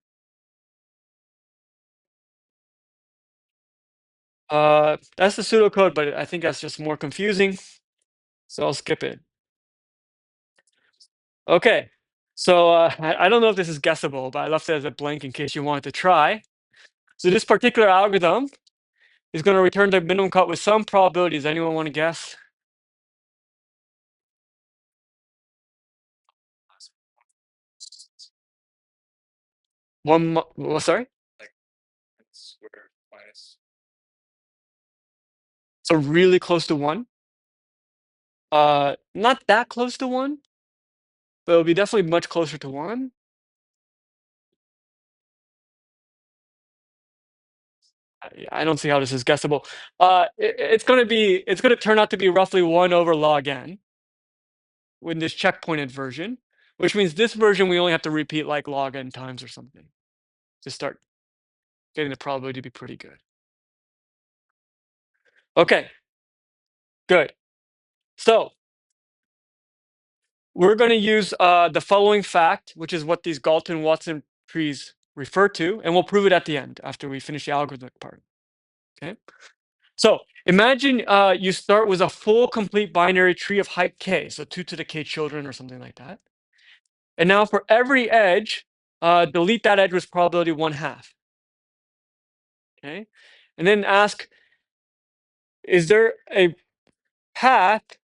That's the pseudocode, but I think that's just more confusing, so I'll skip it. Okay, so I don't know if this is guessable, but I left it as a blank in case you wanted to try. So this particular algorithm is going to return the minimum cut with some probability. Does anyone want to guess? Well, sorry. So really close to 1. Not that close to 1, but it'll be definitely much closer to 1. I don't see how this is guessable. It's gonna turn out to be roughly 1 over log n with this checkpointed version, which means this version we only have to repeat like log n times or something to start getting the probability to be pretty good. Okay, good. So we're going to use the following fact, which is what these Galton-Watson trees refer to, and we'll prove it at the end after we finish the algorithmic part. Okay. So imagine you start with a full complete binary tree of height k, so 2 to the k children or something like that. And now for every edge, delete that edge with probability 1/2. Okay. And then ask, is there a path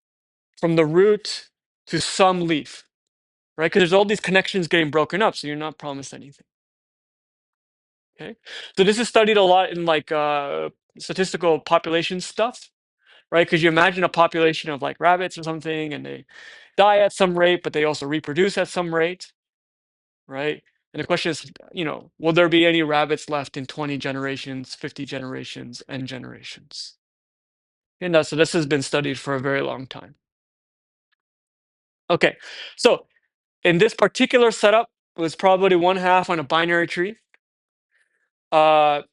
from the root to some leaf? Right? Because there's all these connections getting broken up, so you're not promised anything. Okay. So this is studied a lot in like statistical population stuff, right? Because you imagine a population of like rabbits or something, and they die at some rate, but they also reproduce at some rate, right? And the question is, will there be any rabbits left in 20 generations, 50 generations, n generations? And so this has been studied for a very long time. Okay, so in this particular setup, it was probability 1/2 on a binary tree. Oh,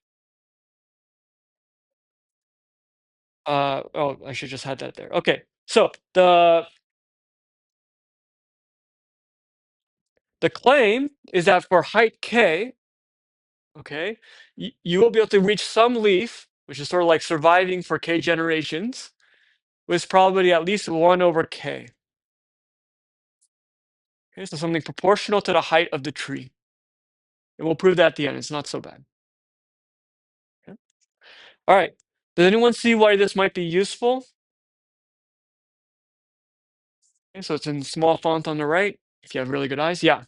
I should just had that there. Okay, so the claim is that for height k, okay, you will be able to reach some leaf, which is sort of like surviving for k generations, with probability at least 1 over k. Okay, so something proportional to the height of the tree. And we'll prove that at the end. It's not so bad. Okay. All right. Does anyone see why this might be useful? Okay, so it's in small font on the right. If you have really good eyes, yeah.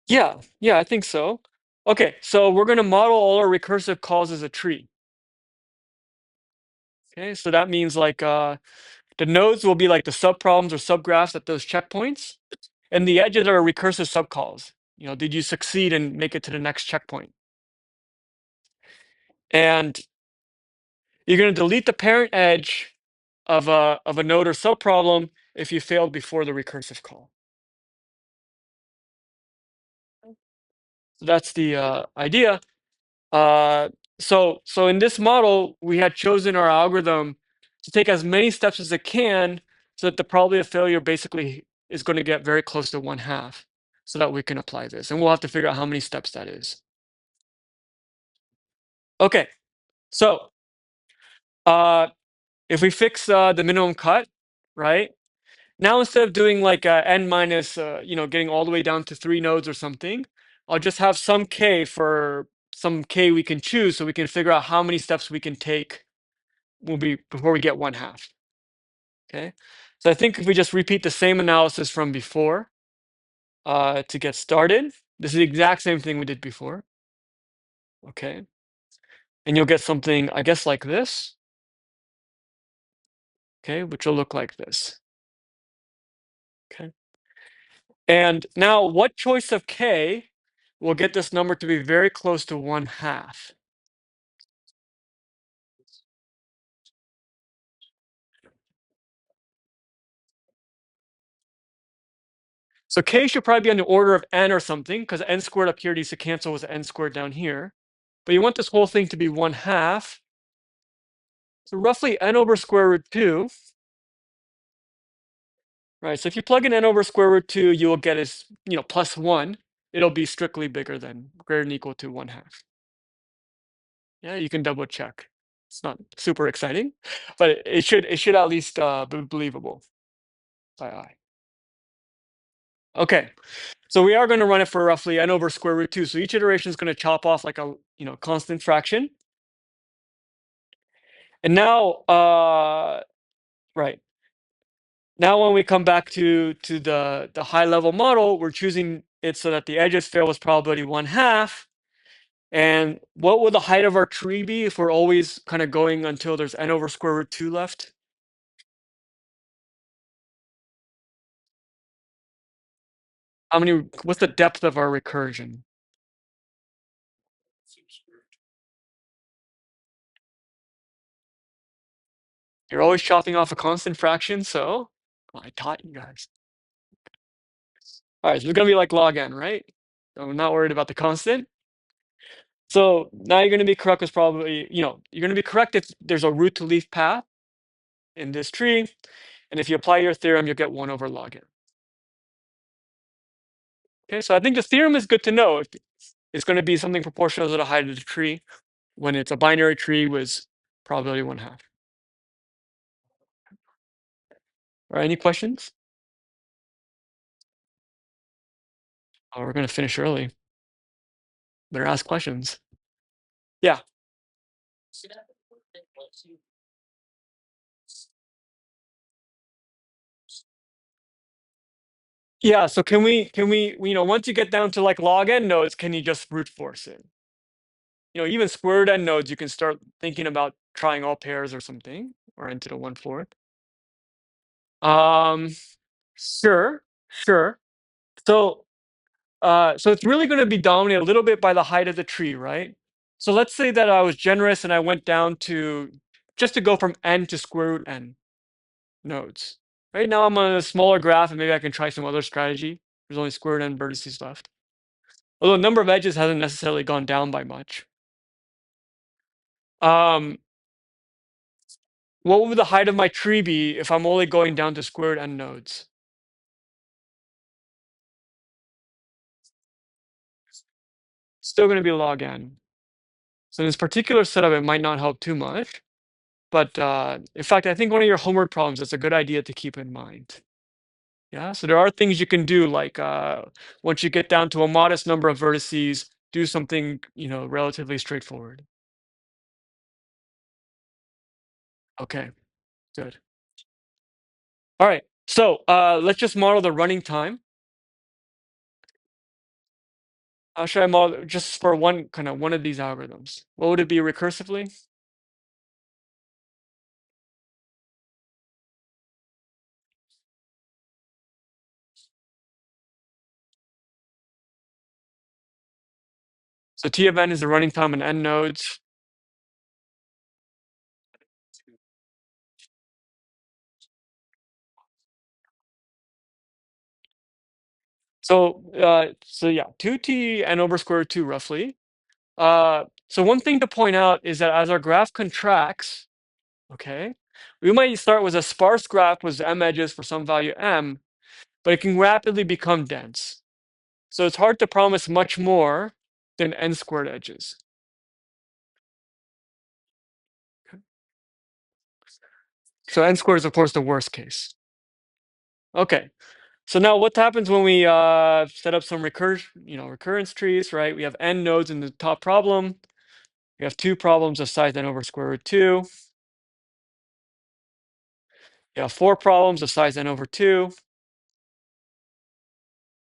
Yeah, I think so. Okay, so we're going to model all our recursive calls as a tree. Okay, so that means like the nodes will be like the subproblems or subgraphs at those checkpoints, and the edges are recursive subcalls. Did you succeed and make it to the next checkpoint? And you're going to delete the parent edge of a node or subproblem if you failed before the recursive call. So that's the idea. So in this model, we had chosen our algorithm to take as many steps as it can, so that the probability of failure basically is going to get very close to 1/2, so that we can apply this. And we'll have to figure out how many steps that is. Okay, so uh, if we fix the minimum cut, right? Now instead of doing like n minus, getting all the way down to 3 nodes or something, I'll just have some k for some k we can choose, so we can figure out how many steps we can take before we get 1/2. Okay, so I think if we just repeat the same analysis from before to get started, this is the exact same thing we did before. Okay, and you'll get something, I guess, like this. Okay, which will look like this. Okay, and now what choice of k will get this number to be very close to 1/2? So k should probably be on the order of n or something, because n squared up here needs to cancel with n squared down here. But you want this whole thing to be 1/2. So roughly n over square root 2. Right, so if you plug in n over square root 2, you will get is, plus 1. It'll be strictly bigger than, greater than equal to 1/2. Yeah, you can double check. It's not super exciting, but it should at least be believable by eye. Okay, so we are going to run it for roughly n over square root 2. So each iteration is going to chop off like a constant fraction. And now, right now, when we come back to the high level model, we're choosing it so that the edges fail with probability 1/2. And what would the height of our tree be if we're always kind of going until there's n over square root 2 left? What's the depth of our recursion? You're always chopping off a constant fraction, so I taught you guys. All right, so it's gonna be like log n, right? So I'm not worried about the constant. So now you're gonna be correct with probably, you're gonna be correct if there's a root to leaf path in this tree. And if you apply your theorem, you'll get 1 over log n. Okay, so I think the theorem is good to know. It's going to be something proportional to the height of the tree when it's a binary tree with probability 1/2. All right, any questions? Oh, we're going to finish early. Better ask questions. Yeah. Yeah, so can we, once you get down to like log n nodes, can you just brute force it? Even square root n nodes, you can start thinking about trying all pairs or something, or into the 1/4. Um, sure, sure. So so it's really going to be dominated a little bit by the height of the tree, right? So let's say that I was generous and I went down to just to go from n to square root n nodes. Right now I'm on a smaller graph and maybe I can try some other strategy. There's only square root n vertices left. Although the number of edges hasn't necessarily gone down by much. Um, what would the height of my tree be if I'm only going down to square root n nodes? Still going to be log n. So in this particular setup, it might not help too much. But in fact, I think one of your homework problems is a good idea to keep in mind. Yeah, so there are things you can do, like once you get down to a modest number of vertices, do something, relatively straightforward. Okay, good. All right, so let's just model the running time. How should I model just for one of these algorithms? What would it be recursively? So T of n is the running time on n nodes. So yeah, 2t n over square root 2 roughly. So one thing to point out is that as our graph contracts, okay, we might start with a sparse graph with m edges for some value m, but it can rapidly become dense. So it's hard to promise much more than n squared edges. So n squared is of course the worst case. Okay, so now what happens when we set up some recurrence trees, right? We have n nodes in the top problem. We have two problems of size n over square root 2. You have four problems of size n over 2,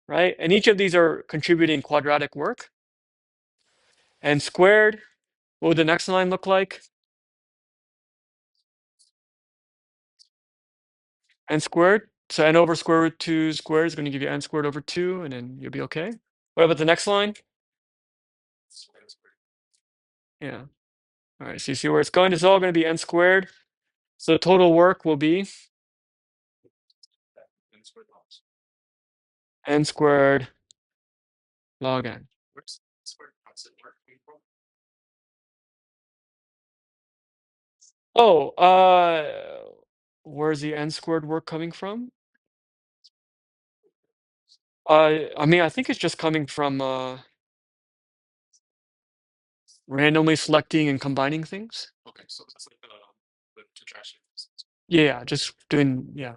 right? And each of these are contributing quadratic work. N squared, what would the next line look like? N squared. So n over square root 2 squared is going to give you n squared over 2, and then you'll be okay. What about the next line? Yeah. All right, so you see where it's going? It's all going to be n squared. So the total work will be n squared log n. Oh, where's the n squared work coming from? I mean, I think it's just coming from randomly selecting and combining things. Yeah, just doing, yeah.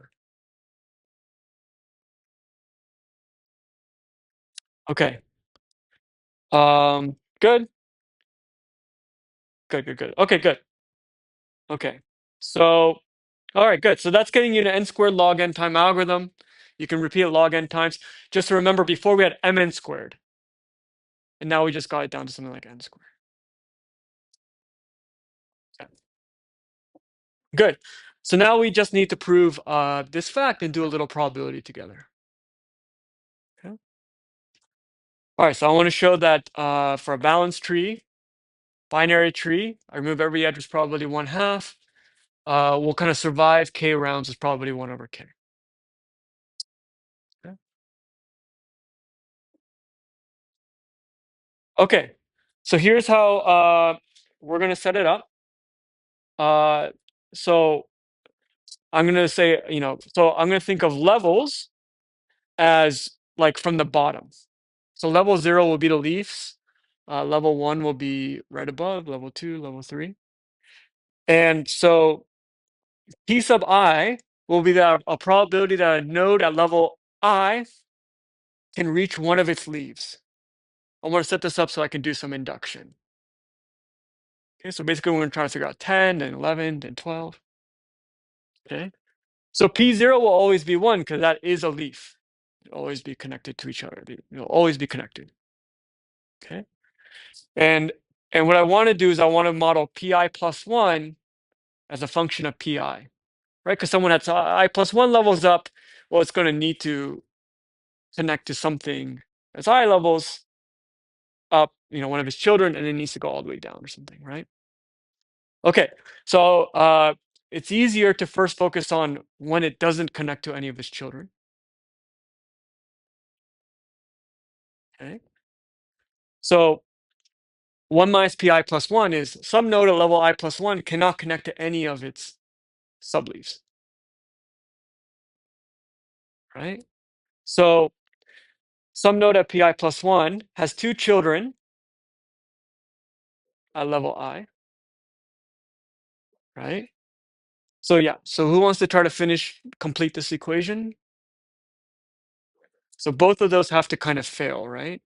Okay. Good. Good, good, good. Okay, good. Okay. So, all right, good. So that's getting you to n squared log n time algorithm. You can repeat it log n times. Just to remember, before we had mn squared, and now we just got it down to something like n squared. Okay. Good. So now we just need to prove this fact and do a little probability together. Okay. All right, so I want to show that for a balanced tree, binary tree, I remove every edge with probability 1/2. We'll kind of survive k rounds with probability 1 over k. Okay. Okay, so here's how we're gonna set it up. So I'm gonna say, so I'm gonna think of levels as like from the bottom. So level 0 will be the leaves. Level 1 will be right above, level 2, level 3. And so P sub I will be that a probability that a node at level I can reach one of its leaves. I want to set this up so I can do some induction. Okay, so basically we're going to try to figure out 10, then 11, then 12. Okay, so P0 will always be 1 because that is a leaf. It'll always be connected to each other. It'll always be connected. Okay, and what I want to do is I want to model Pi plus 1 as a function of Pi, right? Because someone that's I plus 1 levels up, well, it's going to need to connect to something as I levels up, one of his children, and it needs to go all the way down or something, right? Okay, so it's easier to first focus on when it doesn't connect to any of his children. Okay, so 1 minus pi plus 1 is some node at level I plus 1 cannot connect to any of its subleaves, right? So some node at pi plus 1 has two children at level I, right? So yeah, so who wants to try to complete this equation? So both of those have to kind of fail, right?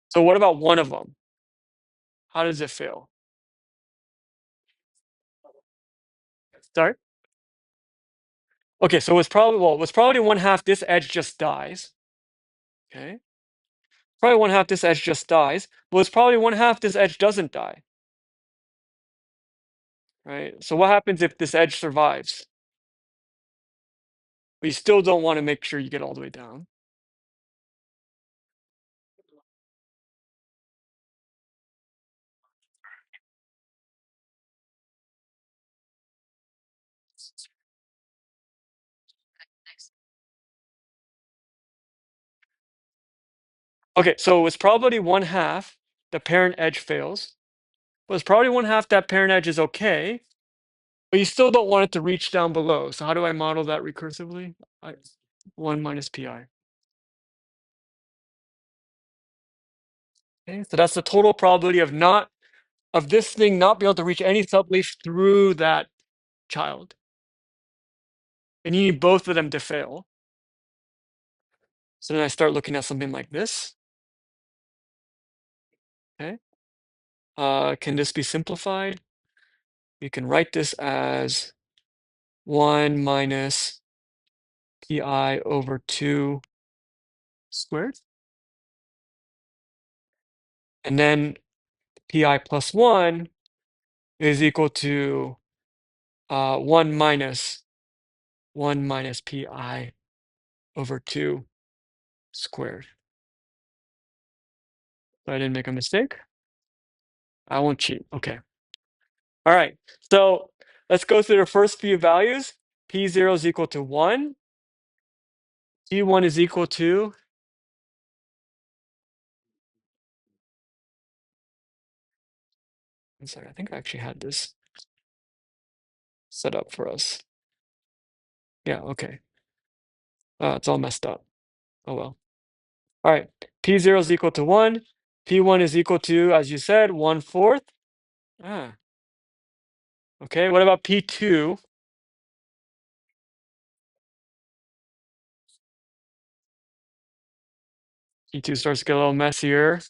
So what about one of them? How does it fail? Sorry? Okay, so it's probably 1/2 this edge just dies. Okay. Probably 1/2 this edge just dies. Well, it's probably 1/2 this edge doesn't die, right? So what happens if this edge survives? But you still don't want to make sure you get all the way down. Okay, so it's probably 1/2 the parent edge fails. But it's probably 1/2 that parent edge is okay, but you still don't want it to reach down below. So how do I model that recursively? 1 minus pi. Okay, so that's the total probability of this thing not being able to reach any subleaf through that child. And you need both of them to fail. So then I start looking at something like this. Okay. Can this be simplified? You can write this as 1 minus pi over 2 squared. And then pi plus 1 is equal to 1 minus pi over 2 squared. So I didn't make a mistake. I won't cheat. Okay. All right. So let's go through the first few values. P0 is equal to 1. T1 is equal to, I'm sorry, I think I actually had this set up for us. Yeah, okay. It's all messed up. Oh well. All right. P0 is equal to 1. P1 is equal to, as you said, 1/4. Ah, okay. What about P2? P2 starts to get a little messier.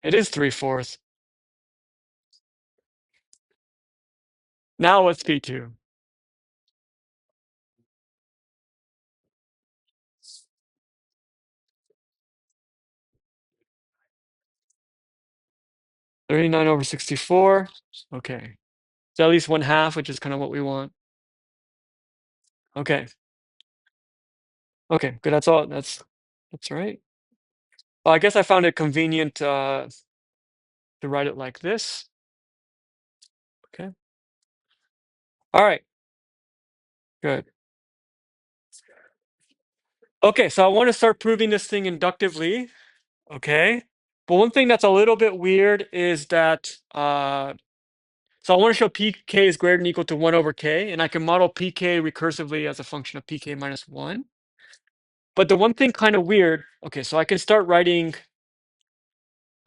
It is 3/4. Now what's P2? (39 over 64). Okay. So at least 1/2, which is kind of what we want. Okay. Okay, good. That's all. That's right. Well, I guess I found it convenient to write it like this. Okay. All right. Good. Okay, so I want to start proving this thing inductively. Okay. But one thing that's a little bit weird is that so I want to show pk is greater than or equal to 1 over k, and I can model pk recursively as a function of pk minus 1. But the one thing kind of weird, okay, so I can start writing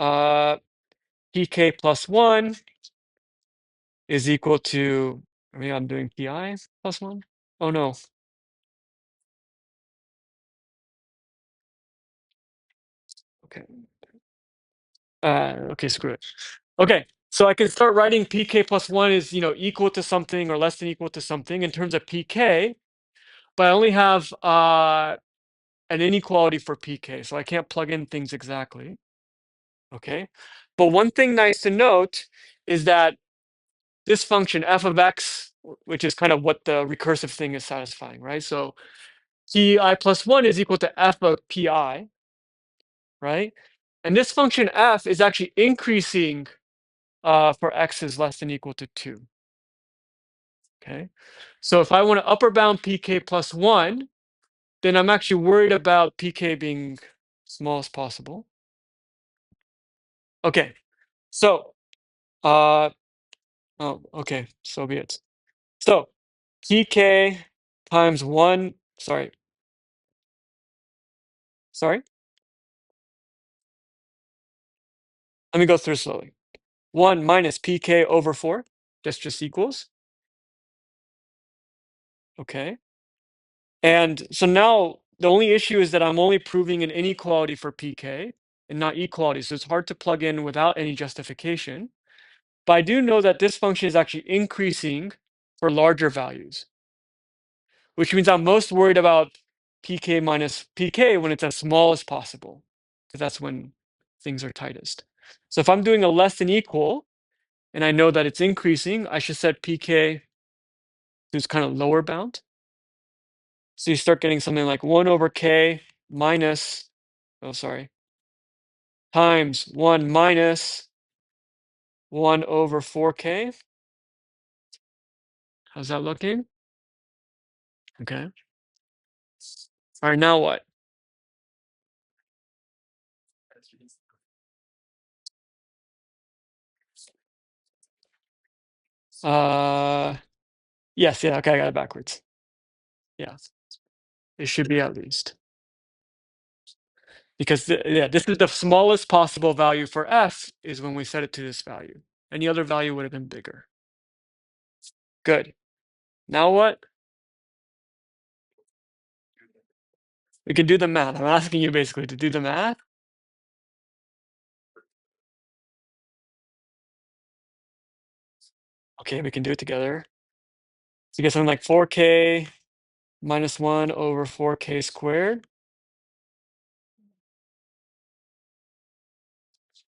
pk plus 1 is equal to, I mean, I'm doing pi plus 1. Oh no. Okay. Okay, screw it. Okay, so I can start writing pk plus 1 is, equal to something or less than equal to something in terms of pk, but I only have an inequality for pk, so I can't plug in things exactly. Okay, but one thing nice to note is that this function f of x, which is kind of what the recursive thing is satisfying, right? So pi plus 1 is equal to f of pi, right? And this function f is actually increasing for x is less than or equal to 2. Okay. So if I want to upper bound pk plus 1, then I'm actually worried about pk being small as possible. Okay. So, oh, okay. So be it. So pk times 1, sorry. Let me go through slowly. 1 minus pk over 4. That's just equals. Okay. And so now the only issue is that I'm only proving an inequality for pk and not equality. So it's hard to plug in without any justification. But I do know that this function is actually increasing for larger values, which means I'm most worried about pk minus pk when it's as small as possible, because that's when things are tightest. So if I'm doing a less than equal, and I know that it's increasing, I should set pk to this kind of lower bound. So you start getting something like 1 over k minus, times 1 minus 1 over 4k. How's that looking? Okay. All right, now what? Yes, yeah, okay, I got it backwards. Yeah, it should be at least. Because, yeah, this is the smallest possible value for f is when we set it to this value. Any other value would have been bigger. Good. Now what? We can do the math. I'm asking you basically to do the math. Okay, we can do it together. So you get something like 4k minus 1 over 4k squared.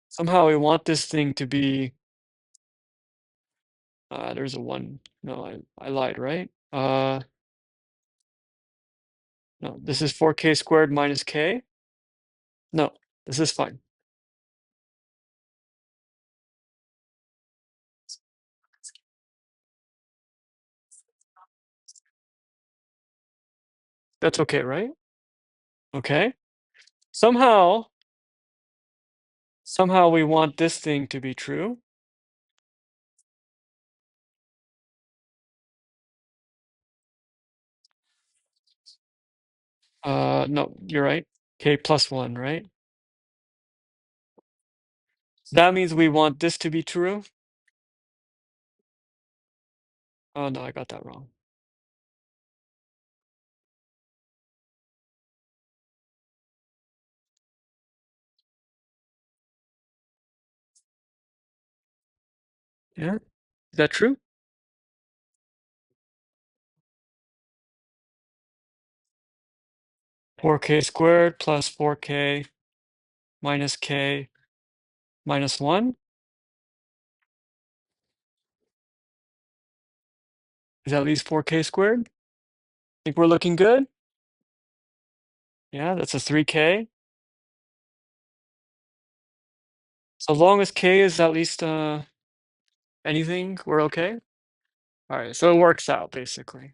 Somehow we want this thing to be, there's a 1. No, I lied, right? No, this is 4k squared minus k. No, this is fine. That's okay, right? Okay. Somehow we want this thing to be true. No, you're right. K plus 1, right? That means we want this to be true. Oh no, I got that wrong. Yeah, is that true? Four k squared plus 4k minus k minus 1. Is at least 4k squared? Think we're looking good? Yeah, that's a 3k. So long as k is at least anything, we're okay. All right, so it works out basically.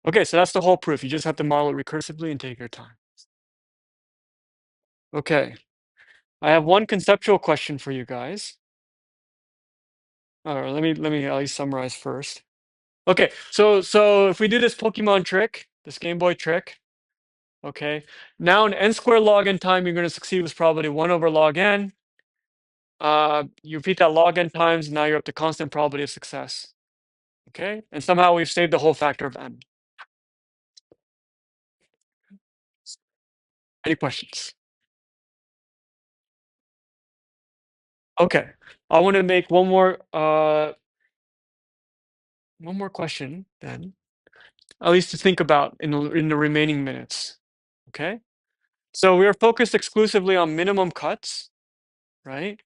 Okay, so that's the whole proof. You just have to model it recursively and take your time. Okay, I have one conceptual question for you guys. All right, let me at least summarize first. Okay, so if we do this Pokemon trick, this Game Boy trick, okay, now in n squared log n time, you're going to succeed with probability 1 over log n. You repeat that log n times, now you're up to constant probability of success. Okay, and somehow we've saved the whole factor of n. Any questions? Okay, I want to make one more question then, at least to think about in the remaining minutes. Okay, so we are focused exclusively on minimum cuts, right?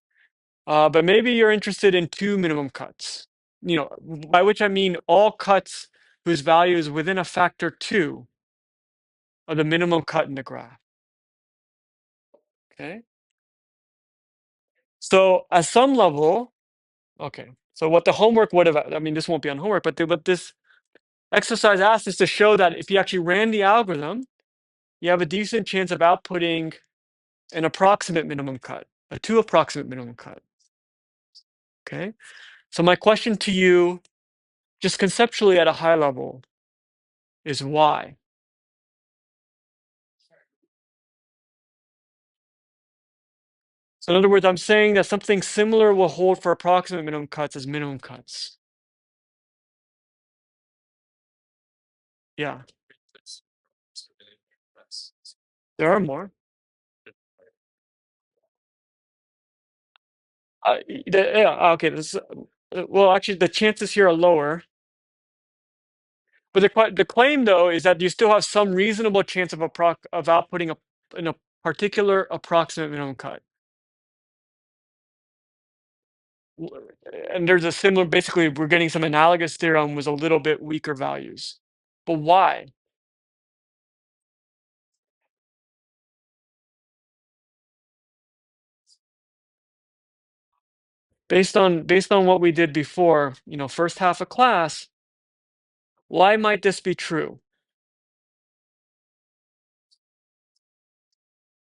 But maybe you're interested in 2 minimum cuts. You know, by which I mean all cuts whose value is within a factor 2 of the minimum cut in the graph. Okay. So at some level, okay, So what the homework would have, I mean, this won't be on homework, but what this exercise asks is to show that if you actually ran the algorithm, you have a decent chance of outputting an approximate minimum cut, a 2 approximate minimum cut. Okay. So my question to you, just conceptually at a high level, is why? So in other words, I'm saying that something similar will hold for approximate minimum cuts as minimum cuts. Yeah, there are more. Yeah, okay. Well, actually, the chances here are lower. But the claim though is that you still have some reasonable chance of outputting in a particular approximate minimum cut. And there's a similar, basically, we're getting some analogous theorem with a little bit weaker values. But why? Based on what we did before, first half of class, why might this be true?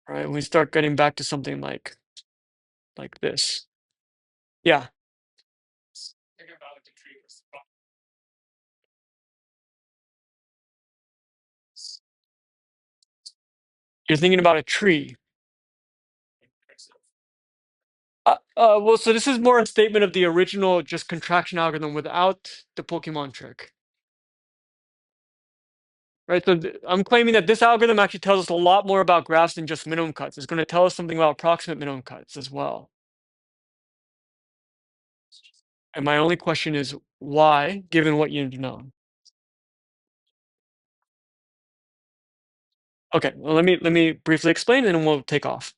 Right? When we start getting back to something like this. Yeah. You're thinking about a tree. Well, so this is more a statement of the original just contraction algorithm without the Pokemon trick. Right, so I'm claiming that this algorithm actually tells us a lot more about graphs than just minimum cuts. It's going to tell us something about approximate minimum cuts as well. And my only question is why, given what you know? Okay, well, let me briefly explain and then we'll take off.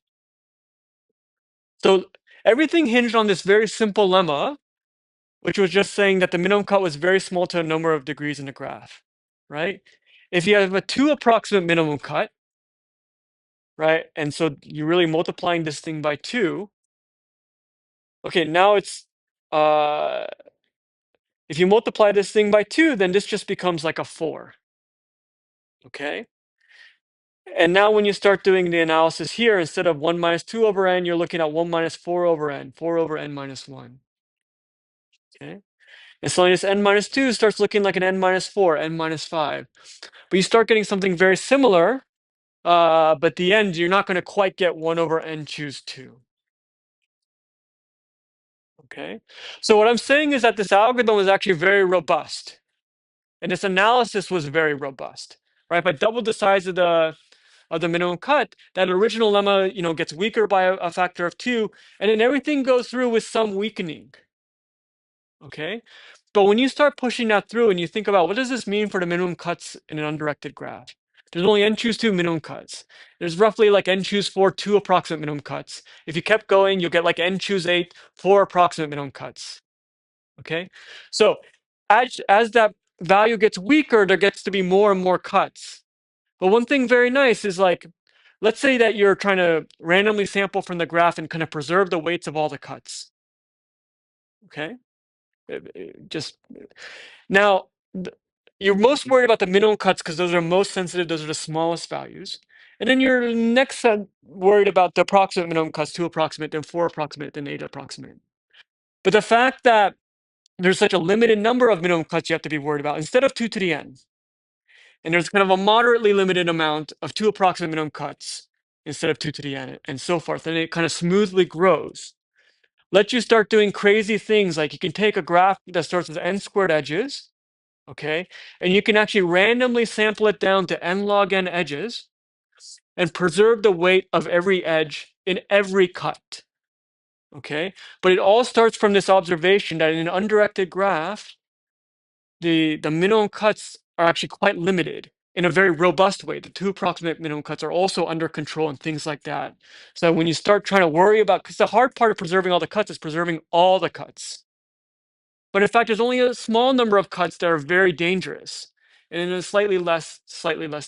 So everything hinged on this very simple lemma, which was just saying that the minimum cut was very small to a number of degrees in the graph, right? If you have a 2 approximate minimum cut, right, and so you're really multiplying this thing by 2, okay, now it's if you multiply this thing by 2, then this just becomes like a 4. Okay? And now when you start doing the analysis here, instead of 1 minus 2 over n, you're looking at 1 minus 4 over n, 4 over n minus 1. Okay? And so this n minus 2 starts looking like an n minus 4, n minus 5. But you start getting something very similar, but at the end, you're not going to quite get 1 over n choose 2. Okay? So what I'm saying is that this algorithm is actually very robust. And this analysis was very robust. Right? If I doubled the size of the minimum cut, that original lemma, gets weaker by a factor of 2, and then everything goes through with some weakening. Okay, but when you start pushing that through and you think about what does this mean for the minimum cuts in an undirected graph, there's only n choose 2 minimum cuts. There's roughly like n choose 4 2 approximate minimum cuts. If you kept going, you'll get like n choose 8 4 approximate minimum cuts. Okay, so as that value gets weaker, there gets to be more and more cuts. But one thing very nice is like, let's say that you're trying to randomly sample from the graph and kind of preserve the weights of all the cuts. Okay, just now you're most worried about the minimum cuts because those are most sensitive. Those are the smallest values. And then you're next worried about the approximate minimum cuts, 2 approximate, then 4 approximate, then 8 approximate. But the fact that there's such a limited number of minimum cuts you have to be worried about, instead of 2 to the n, and there's kind of a moderately limited amount of 2 approximate minimum cuts instead of 2 to the n, and so forth, and it kind of smoothly grows. Let you start doing crazy things like you can take a graph that starts with n squared edges, okay, and you can actually randomly sample it down to n log n edges and preserve the weight of every edge in every cut, okay? But it all starts from this observation that in an undirected graph, the minimum cuts are actually quite limited in a very robust way. The 2 approximate minimum cuts are also under control and things like that. So when you start trying to worry about, because the hard part of preserving all the cuts is preserving all the cuts. But in fact, there's only a small number of cuts that are very dangerous, and then slightly less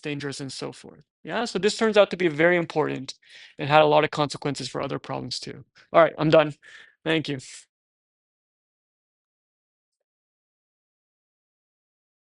dangerous, and so forth. Yeah, so this turns out to be very important and had a lot of consequences for other problems too. All right, I'm done. Thank you.